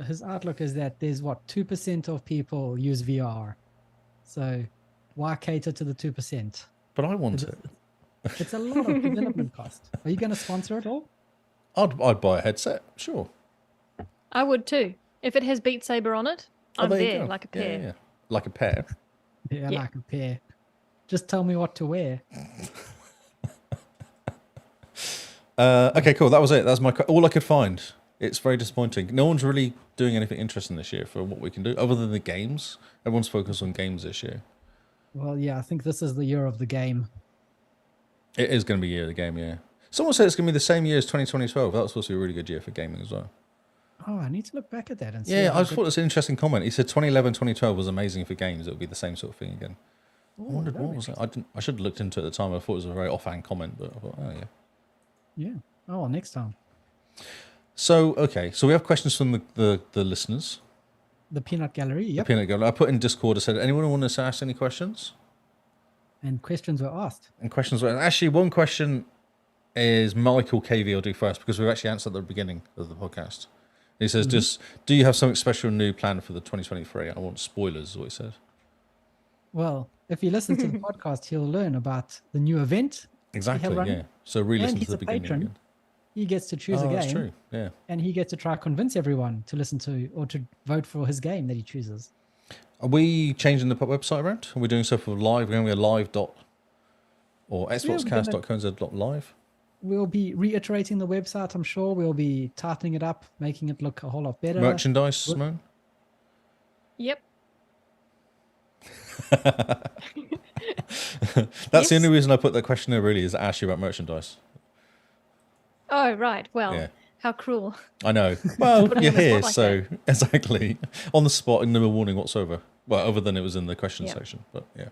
His outlook is that there's 2% of people use VR. So why cater to the 2%? But I want it. It's a lot of development cost. Are you going to sponsor it all? I'd buy a headset, sure. I would too. If it has Beat Saber on it, I'm there like a pair. Yeah. Like a pair. Yeah, like a pair. Just tell me what to wear. Okay, cool. That was it. That's all I could find. It's very disappointing. No one's really doing anything interesting this year for what we can do, other than the games. Everyone's focused on games this year. Well, yeah, I think this is the year of the game. It is going to be the year of the game, yeah. Someone said it's going to be the same year as 2012. That was supposed to be a really good year for gaming as well. Oh, I need to look back at that and see. Yeah, I just thought it was an interesting comment. He said 2011, 2012 was amazing for games. It would be the same sort of thing again. I wondered what was that? I should have looked into it at the time. I thought it was a very offhand comment, but I thought, oh, yeah. Yeah. Oh, well, next time. So, okay. So we have questions from the listeners. The Peanut Gallery, yep. The Peanut Gallery. I put in Discord, I said, anyone want to ask any questions? And questions were asked. Actually, one question is Michael KV will do first, because we've actually answered at the beginning of the podcast. He says, do you have something special new planned for the 2023? I want spoilers, is what he said. Well, if you listen to the podcast, he'll learn about the new event. Exactly, yeah. So re-listen to the beginning patron. again. He gets to choose a game. That's true, yeah. And he gets to try to convince everyone to listen to or to vote for his game that he chooses. Are we changing the website around? Are we doing stuff with live? We're going to be a live dot or xboxcast.co.live? We'll be reiterating the website, I'm sure. We'll be tightening it up, making it look a whole lot better. Merchandise, Simone? Yep. That's the only reason I put that question there, really, is to ask you about merchandise. Oh, right. Well, how cruel. I know. Well, you're here, so exactly. On the spot, no warning whatsoever. Well, other than it was in the question section, but yeah.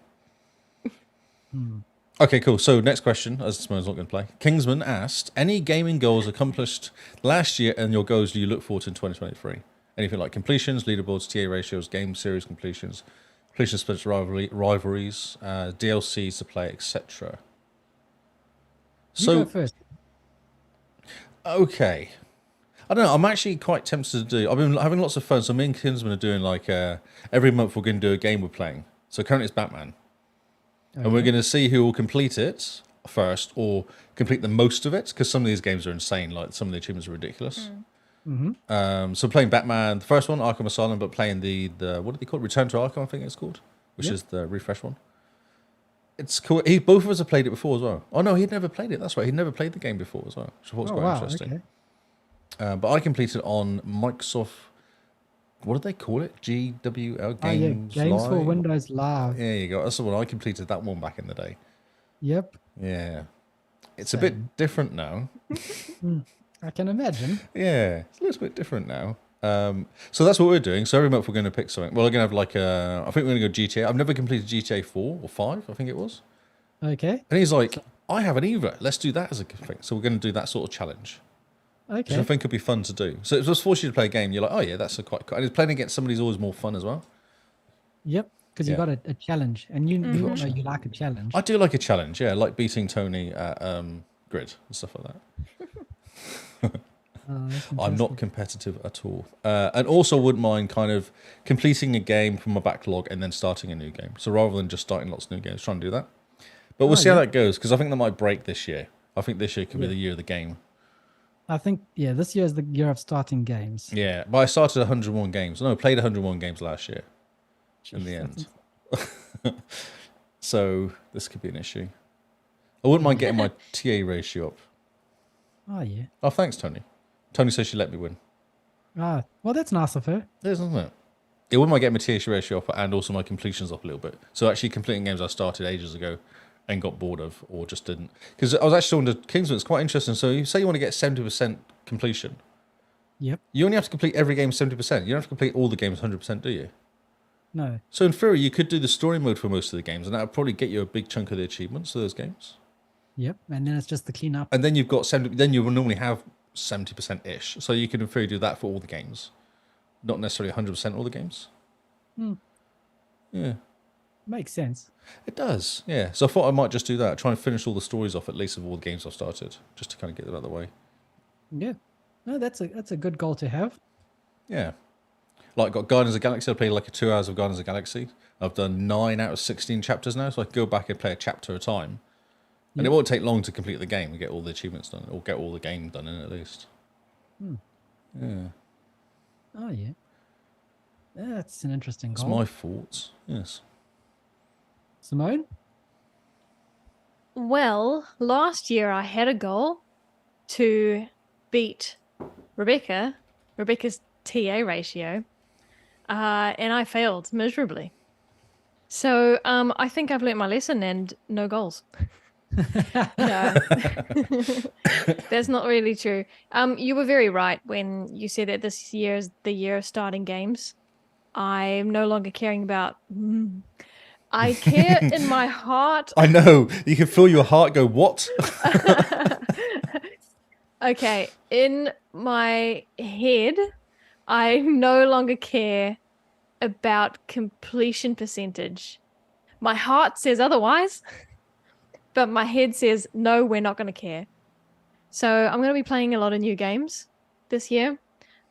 Okay, cool. So next question, as Simone's not going to play. Kingsman asked, any gaming goals accomplished last year and your goals do you look forward to in 2023? Anything like completions, leaderboards, TA ratios, game series completions, completion split rivalries, DLCs to play, etc. So, you go first. Okay. I don't know. I'm actually quite tempted to do. I've been having lots of fun. So me and Kinsman are doing like every month we're going to do a game we're playing. So currently it's Batman. Okay. And we're going to see who will complete it first or complete the most of it, because some of these games are insane. Like some of the achievements are ridiculous. So playing Batman, the first one, Arkham Asylum, but playing the what do they call it? Return to Arkham, I think it's called, which is the refresh one. It's cool. Both of us have played it before as well. Oh no, he'd never played it. That's right. He'd never played the game before as well, which I thought was quite interesting. Okay. But I completed on Microsoft. What did they call it? GWL Games Games Live? for Windows Live. There you go. That's the one I completed. That one back in the day. Yep. Yeah. It's a bit different now. I can imagine. Yeah, it's a little bit different now. So that's what we're doing. So every month we're going to pick something. Well, we're going to have like I think we're going to go GTA. I've never completed GTA 4 or 5, I think it was. Okay. And he's like, I haven't either. Let's do that as a thing. So we're going to do that sort of challenge. Okay. Which I think could be fun to do. So it just forces you to play a game. You're like, oh yeah, that's quite cool. And it's playing against somebody is always more fun as well. Yep. because you got a challenge, and we all know you like a challenge. I do like a challenge, yeah, like beating Tony at Grid and stuff like that. I'm not competitive at all. And also wouldn't mind kind of completing a game from a backlog and then starting a new game. So rather than just starting lots of new games, trying to do that. But we'll see how that goes, because I think that might break this year. I think this year could be the year of the game. I think, this year is the year of starting games. Yeah, but I started 101 games. No, played 101 games last year in the end. So this could be an issue. I wouldn't mind getting my TA ratio up. Oh, yeah. Oh, thanks, Tony. Tony says she let me win. Ah, well, that's nice of her. It is, isn't it? It wouldn't mind getting my TA ratio up and also my completions up a little bit. So actually completing games I started ages ago and got bored of or just didn't. Because I was actually talking to Kingsman, it's quite interesting. So you say you want to get 70% completion. Yep. You only have to complete every game 70%. You don't have to complete all the games 100%, do you? No. So in theory, you could do the story mode for most of the games, and that would probably get you a big chunk of the achievements of those games. Yep, and then it's just the cleanup. And then you've got 70. Then you will normally have 70% ish. So you can in theory do that for all the games, not necessarily 100% all the games. Yeah, makes sense. It does. Yeah. So I thought I might just do that. Try and finish all the stories off at least of all the games I've started, just to kind of get them out of the way. Yeah. No, that's a good goal to have. Yeah. Like got Guardians of the Galaxy. I played like 2 hours of Guardians of the Galaxy. I've done 9 out of 16 chapters now, so I can go back and play a chapter at a time. And it won't take long to complete the game and get all the achievements done, or get all the game done in at least. Yeah. Oh, yeah. That's an interesting That's goal. my thoughts. Yes. Simone? Well, last year I had a goal to beat Rebecca's TA ratio, and I failed miserably. So I think I've learnt my lesson and no goals. No, that's not really true. You were very right when you said that this year is the year of starting games. I'm no longer caring about. I care in my heart. I know. You can feel your heart go, what? Okay, in my head, I no longer care about completion percentage. My heart says otherwise, but my head says, no, we're not going to care. So I'm going to be playing a lot of new games this year.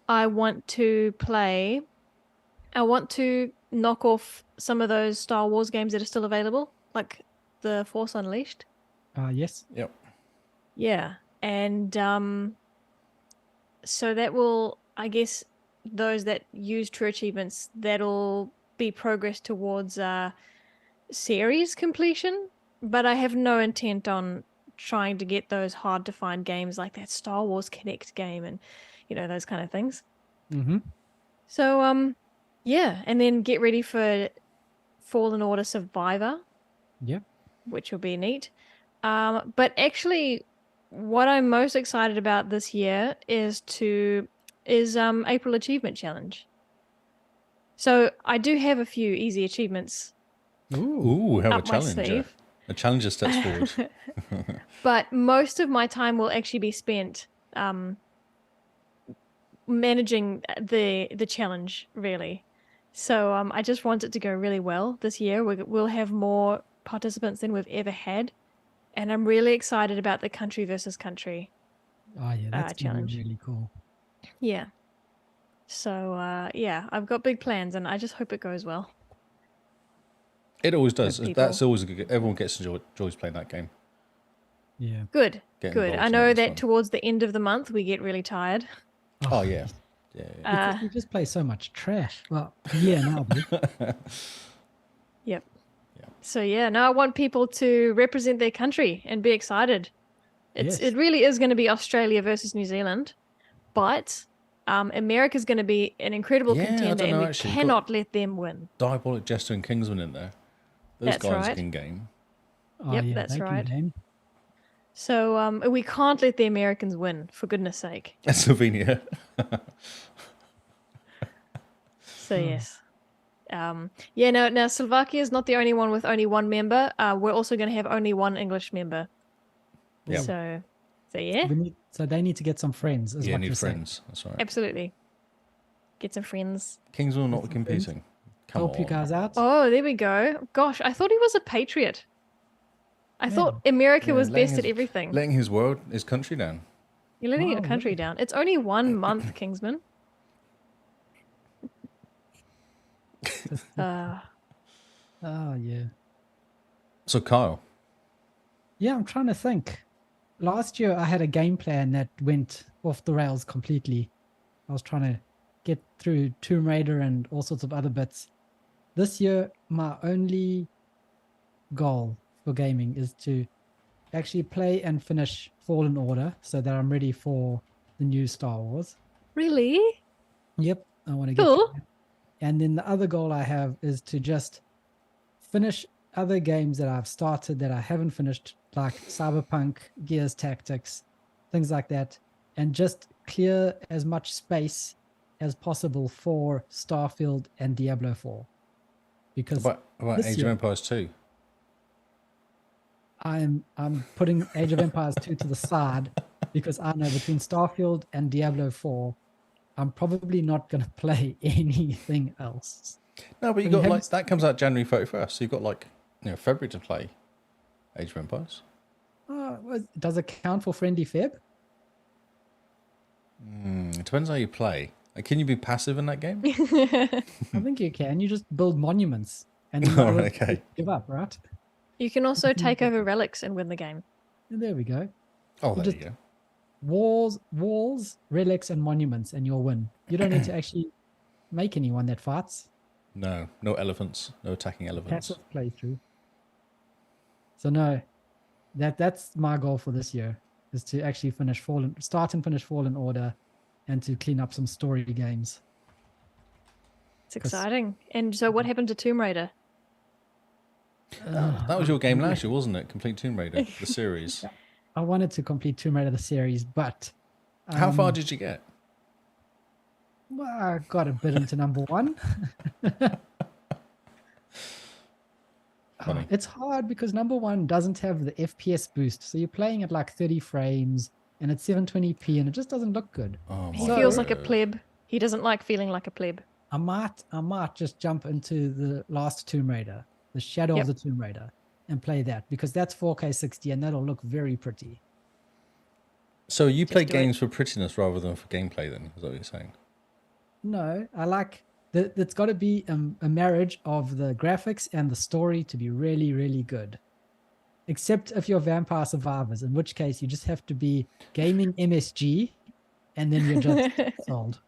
I want to knock off some of those Star Wars games that are still available, like The Force Unleashed. Yes. Yep. Yeah. And so that will, I guess, those that use true achievements, that'll be progress towards series completion. But I have no intent on trying to get those hard to find games like that Star Wars Connect game and, those kind of things. Mm-hmm. So, yeah. And then get ready for Fallen Order Survivor. Yep. Which will be neat. But actually, what I'm most excited about this year is April Achievement Challenge. So I do have a few easy achievements. Ooh, have a up my challenger. sleeve. A challenger steps forward. But most of my time will actually be spent managing the challenge, really. So I just want it to go really well this year. We'll have more participants than we've ever had. And I'm really excited about the country versus country Oh, yeah, that's challenge. really cool. Yeah. So, yeah, I've got big plans and I just hope it goes well. It always does. Good people. That's always a good. Everyone enjoys playing that game. Yeah. Good. Get Good. involved I in know it's that fun. towards the end of the month we get really tired. Oh yeah. Yeah. We just play so much trash. Well, yeah, now, dude. Yep. So yeah, now I want people to represent their country and be excited. It really is going to be Australia versus New Zealand, but America's going to be an incredible Yeah, I contender, don't and know, we actually. cannot let them win. Diabolic Jester and Kingsman in there. Those That's guys right. can game. Oh, Yep, yeah, that's they can right. game. So we can't let the Americans win, for goodness sake. And Slovenia. So yes. Yeah, now Slovakia is not the only one with only one member. We're also going to have only one English member. Yep. So yeah, So they need to get some friends, is Yeah, what need you're saying. friends. That's right. absolutely. Get some friends. Kingsman not some competing. Come help you on. guys out. Oh, there we go. Gosh, I thought he was a patriot. I thought America was best at everything. Letting his country down. You're letting your Oh, country really? down. It's only 1 month, Kingsman. Oh, yeah. So Kyle, Yeah, I'm trying to think. Last year, I had a game plan that went off the rails completely. I was trying to get through Tomb Raider and all sorts of other bits. This year, my only goal for gaming is to actually play and finish Fallen Order so that I'm ready for the new Star Wars. Really? Yep, I want to get Cool. through that. And then the other goal I have is to just finish other games that I've started that I haven't finished, like Cyberpunk, Gears Tactics, things like that, and just clear as much space as possible for Starfield and Diablo 4. Because about this Age year- of Empires 2. I'm putting Age of Empires 2 to the side because I know between Starfield and Diablo 4, I'm probably not going to play anything else. No, but you I mean, got have like that comes out January 31st, so you've got like February to play Age of Empires. Does it count for Friendly Feb? It depends how you play. Like, can you be passive in that game? I think you can. You just build monuments and then Oh, okay. give up, right? You can also take over relics and win the game. And there we go. Oh, there just- you go. Walls, relics, and monuments, and you'll win. You don't need to actually make anyone that fights. No elephants, no attacking elephants. Passive playthrough. So no, that's my goal for this year is to actually start and finish Fallen Order, and to clean up some story games. It's exciting. And so what happened to Tomb Raider? That was your game last year, wasn't it? Complete Tomb Raider, the series. I wanted to complete Tomb Raider the series, but How far did you get? well, I got a bit into number 1. Funny. It's hard because number 1 doesn't have the FPS boost, so you're playing at like 30 frames and it's 720p, and it just doesn't look good. Oh, He my feels like a word. pleb. He doesn't like feeling like a pleb. I might just jump into the last Tomb Raider, the Shadow Yep. of the Tomb Raider, and play that because that's 4K 60 and that'll look very pretty. So you play do it. games for prettiness rather than for gameplay, then? Is that what you're saying? No, I like it's got to be a marriage of the graphics and the story to be really, really good. Except if you're Vampire Survivors, in which case you just have to be gaming MSG, and then you're just sold.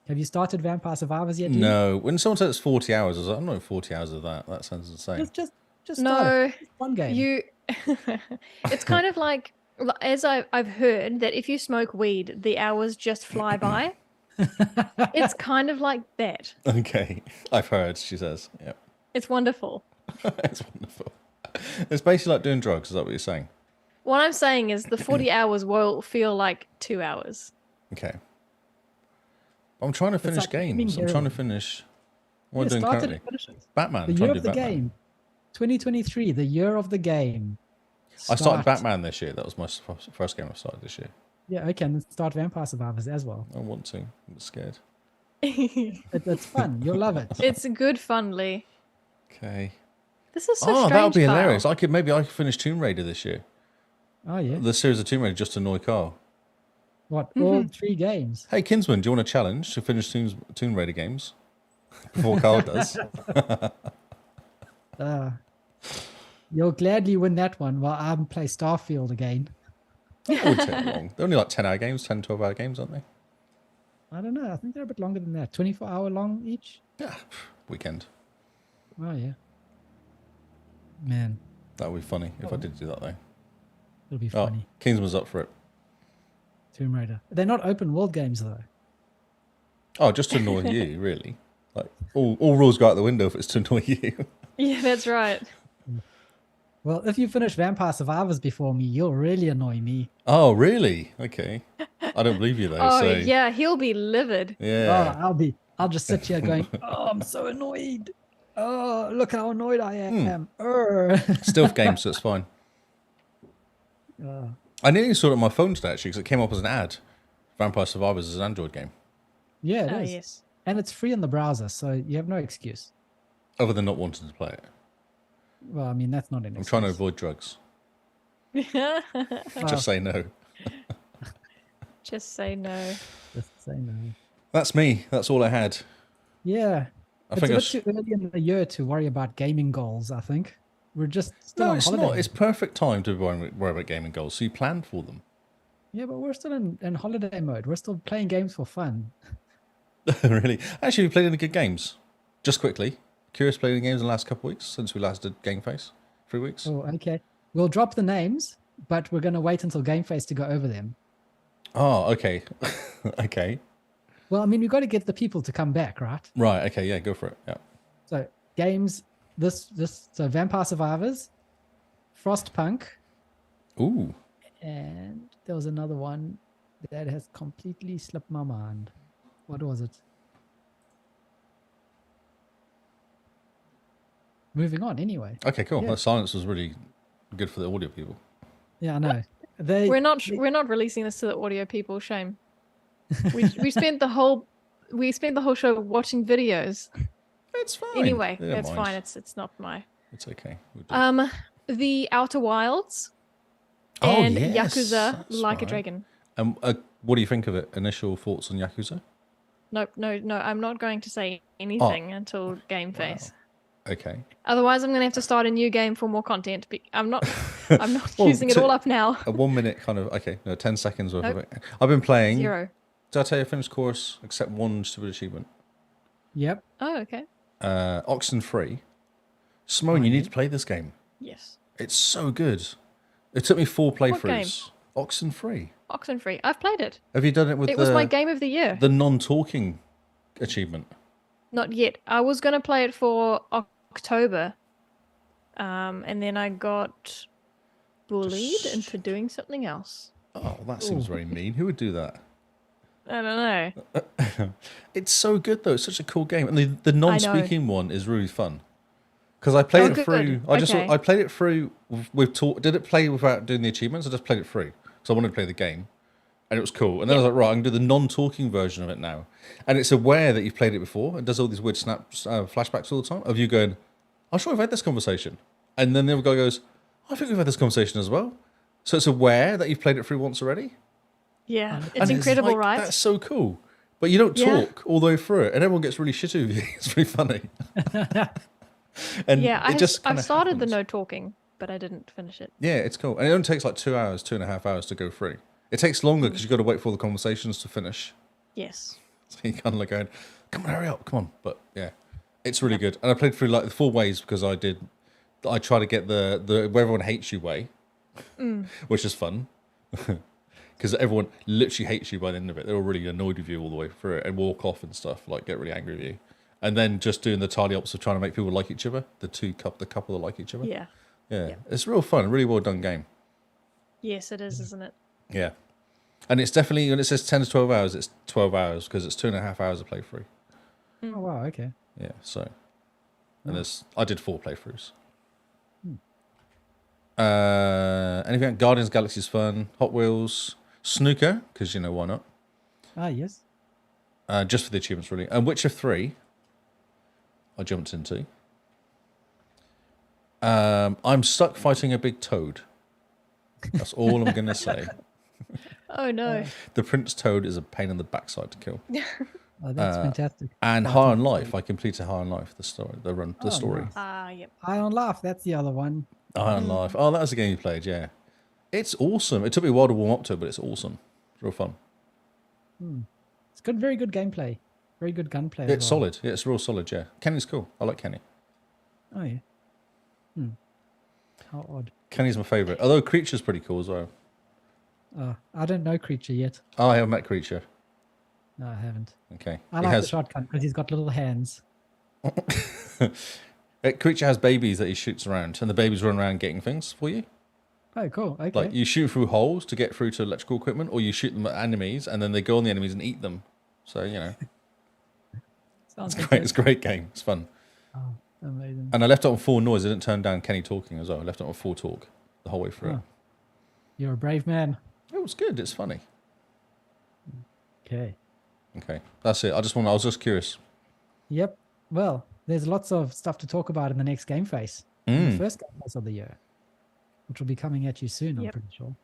Have you started Vampire Survivors yet? Lee? No. When someone says it's 40 hours, I was like, I'm not 40 hours of that. That sounds insane. Just start No, it. It's one game. you. It's kind of like, as I've heard, that if you smoke weed, the hours just fly by. It's kind of like that. Okay. I've heard, she says. Yep. It's wonderful. It's wonderful. It's basically like doing drugs. Is that what you're saying? What I'm saying is the 40 hours will feel like 2 hours. Okay. I'm trying to finish like gaming games. I'm trying to heroin. finish. What am I Yeah, doing start it currently? and finish it. Batman. The I'm year trying to of do the Batman. game. 2023, the year of the game. I started Start- Batman this year. That was my first game I started this year. Yeah, okay, and then start Vampire Survivors as well. I want to. I'm scared. It's fun. You'll love it. It's good fun, Lee. Okay. This is so Oh, strange. that would be Kyle. hilarious. I could finish Tomb Raider this year. Oh, yeah. The series of Tomb Raider just to annoy Carl. What? All 3 games? Hey, Kinsman, do you want a challenge to finish Tomb Raider games before Carl does? You'll gladly win that one while I play Starfield again. That would take long. They're only like 10-hour games, 10, 12-hour games, aren't they? I don't know. I think they're a bit longer than that. 24-hour long each? Yeah, weekend. Oh, yeah. Man, That would be funny if I did do that, though. it'll be Oh, funny. Kingsman's up for it. Tomb Raider. They're not open world games, though. Oh, just to annoy you, really. Like, all rules go out the window if it's to annoy you. Yeah, that's right. Well, if you finish Vampire Survivors before me, you'll really annoy me. Oh, really? Okay. I don't believe you, though. Oh, so, yeah, he'll be livid. Yeah. Oh, I'll just sit here going, oh, I'm so annoyed. Oh, look how annoyed I am. Stealth game, so it's fine. I nearly saw it on my phone today, actually, because it came up as an ad. Vampire Survivors is an Android game. Yeah, it Oh, is. yes. And it's free in the browser, so you have no excuse. Other than not wanting to play it. Well, I mean, that's not an excuse. I'm trying to avoid drugs. Just say no. Just say no. Just say no. That's me. That's all I had. Yeah. I It's think a I bit too early in the year to worry about gaming goals, I think. We're just still No, on it's holiday. not. It's perfect time to worry about gaming goals. So you planned for them. Yeah, but we're still in holiday mode. We're still playing games for fun. Really? Actually, we played any good games? Just quickly. Curious, played any games in the last couple of weeks since we last did Game Face? 3 weeks? Oh, okay. We'll drop the names, but we're going to wait until Game Face to go over them. Oh, okay. Okay. Well, I mean, we've got to get the people to come back, right? Right. Okay. Yeah. Go for it. Yeah. So games, so Vampire Survivors, Frostpunk, Ooh. and there was another one that has completely slipped my mind. What was it? Moving on, anyway. Okay. Cool. Yeah. That silence was really good for the audio people. Yeah, I know. We're not releasing this to the audio people. Shame. We spent the whole show watching videos. It's fine. Anyway, They don't it's mind. fine. It's not my. It's okay. We'll do it. The Outer Wilds Oh, and yes, Yakuza that's Like a right. Dragon. What do you think of it? Initial thoughts on Yakuza? Nope, no. I'm not going to say anything until Game Face. Okay. Otherwise, I'm going to have to start a new game for more content. I'm not Well, using it all up now. A 1 minute kind of, okay, no, 10 seconds worth of Nope. it. I've been playing. 0. Did I tell you I finished course except one stupid achievement? Yep. Oh, okay. Oxenfree. Simone, you need to play this game. Yes. It's so good. It took me 4 What game? playthroughs. Oxenfree. Oxenfree. I've played it. Have you done it with It was my game of the year. the non-talking achievement? Not yet. I was going to play it for October. And then I got bullied into doing something else. Oh, that seems very mean. Who would do that? I don't know. It's so good though. It's such a cool game, and the non-speaking one is really fun. Because I played it good. through. Okay. I played it through. Did it play without doing the achievements? I just played it through. So I wanted to play the game, and it was cool. And then I was like, right, I can do the non-talking version of it now. And it's aware that you've played it before. It does all these weird flashbacks all the time of you going, "I'm sure we've had this conversation," and then the other guy goes, "I think we've had this conversation as well." So it's aware that you've played it through once already. Yeah. It's And incredible, like, right? That's so cool. But you don't Yeah. talk all the way through it, and everyone gets really shitty with you. It's really funny. And Yeah, I've I've started the no talking, but I didn't finish it. Yeah, it's cool. And it only takes like 2 hours, 2.5 hours to go through. It takes longer because you've got to wait for all the conversations to finish. Yes. So you kind of like going, come on, hurry up, come on. But yeah, it's really good. And I played through like the 4 ways because I try to get the where everyone hates you way, which is fun. Because everyone literally hates you by the end of it. They're all really annoyed with you all the way through it and walk off and stuff, like get really angry with you. And then just doing the tiny opposite of trying to make people like each other, the couple that like each other. Yeah. Yeah. It's real fun, really well done game. Yes, it is, isn't it? Yeah. And it's definitely, when it says 10 to 12 hours, it's 12 hours because it's 2.5 hours of playthrough. Oh, wow. Okay. Yeah, so. And I did 4 playthroughs. Anything like Guardians of the Galaxy is fun. Hot Wheels. Snooker, because why not? Ah, yes. Just for the achievements, really. And Witcher 3, I jumped into. I'm stuck fighting a big toad. That's all I'm going to say. Oh no. The Prince Toad is a pain in the backside to kill. Oh, that's fantastic. And High on Life, I completed High on Life, the story. The story. Nice. Yep. High on Laugh, that's the other one. High on Life. Oh, that was the game you played, yeah. It's awesome. It took me a while to warm up to it, but it's awesome. It's real fun. It's good, very good gameplay. Very good gunplay. It's solid. Yeah, it's real solid, yeah. Kenny's cool. I like Kenny. Oh, yeah. How odd. Kenny's my favourite. Although Creature's pretty cool as well. I don't know Creature yet. Oh, I haven't met Creature. No, I haven't. Okay. I like the shotgun because he's got little hands. Creature has babies that he shoots around, and the babies run around getting things for you. Oh, cool. Okay. Like, you shoot through holes to get through to electrical equipment, or you shoot them at enemies, and then they go on the enemies and eat them. So, Sounds it's great. It's a great game. It's fun. Oh, amazing. And I left it on full noise. I didn't turn down Kenny talking as well. I left it on full talk the whole way through. Oh. You're a brave man. It was good. It's funny. Okay. Okay, that's it. I was just curious. Yep. Well, there's lots of stuff to talk about in the next Game Face, in the first Game Face of the year, which will be coming at you soon, I'm Yep. pretty sure.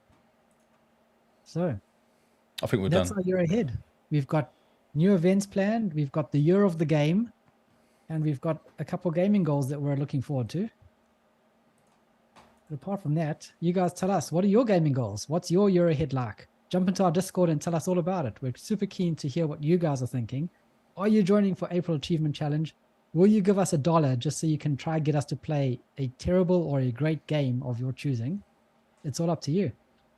So I think we're that's done. our year ahead. We've got new events planned. We've got the year of the game, and we've got a couple gaming goals that we're looking forward to. But apart from that, you guys tell us, what are your gaming goals? What's your year ahead like? Jump into our Discord and tell us all about it. We're super keen to hear what you guys are thinking. Are you joining for April Achievement Challenge? Will you give us $1 just so you can try get us to play a terrible or a great game of your choosing? It's all up to you.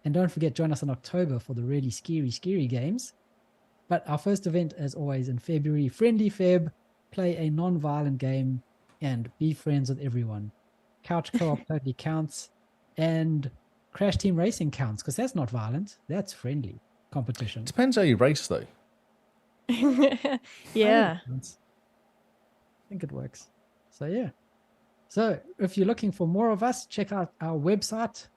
And don't forget, join us in October for the really scary games. But our first event, as always, in February, Friendly Feb, play a non-violent game and be friends with everyone. Couch co-op totally counts, and Crash Team Racing counts because that's not violent. That's friendly competition. Depends how you race, though. Yeah. I think it works. So yeah. So if you're looking for more of us, check out our website,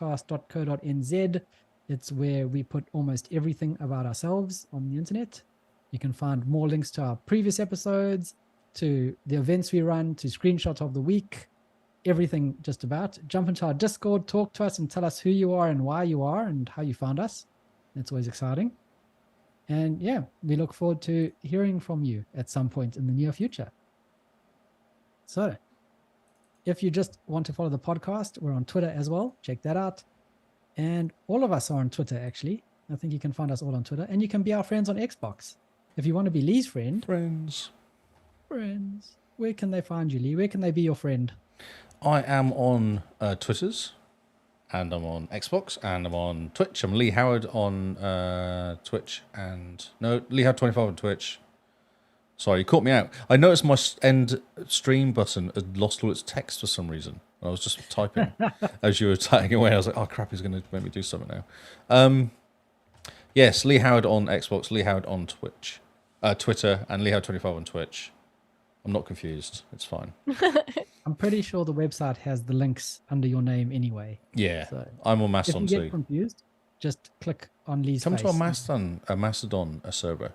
www.thexboxcast.co.nz. It's where we put almost everything about ourselves on the internet. You can find more links to our previous episodes, to the events we run, to screenshots of the week, everything just about. Jump into our Discord, talk to us and tell us who you are and why you are and how you found us. That's always exciting. And yeah, we look forward to hearing from you at some point in the near future. So if you just want to follow the podcast, we're on Twitter as well. Check that out. And all of us are on Twitter, actually. I think you can find us all on Twitter. And you can be our friends on Xbox. If you want to be Lee's friend. Friends. Where can they find you, Lee? Where can they be your friend? I am on Twitters, and I'm on Xbox, and I'm on Twitch. I'm Lee Howard on Twitch, Lee Howard 25 on Twitch. Sorry, you caught me out. I noticed my end stream button had lost all its text for some reason. I was just typing as you were typing away. I was like, oh crap, he's going to make me do something now. Yes, Lee Howard on Xbox, Lee Howard on Twitch, Twitter, and Lee Howard 25 on Twitch. I'm not confused. It's fine. I'm pretty sure the website has the links under your name anyway. Yeah, So I'm on Mastodon if you get too. confused, just click on Lee's Come face. to our Mastodon server.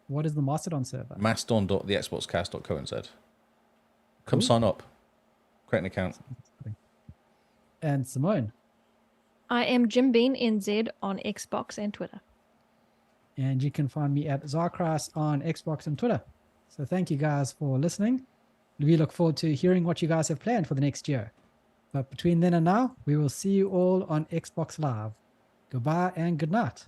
What is the Mastodon server? Mastodon.thexboxcast.co.nz. Come Cool. sign up. Create an account. And Simone. I am Jim Bean NZ on Xbox and Twitter. And you can find me at Zarkras on Xbox and Twitter. So thank you guys for listening. We look forward to hearing what you guys have planned for the next year. But between then and now, we will see you all on Xbox Live. Goodbye and good night.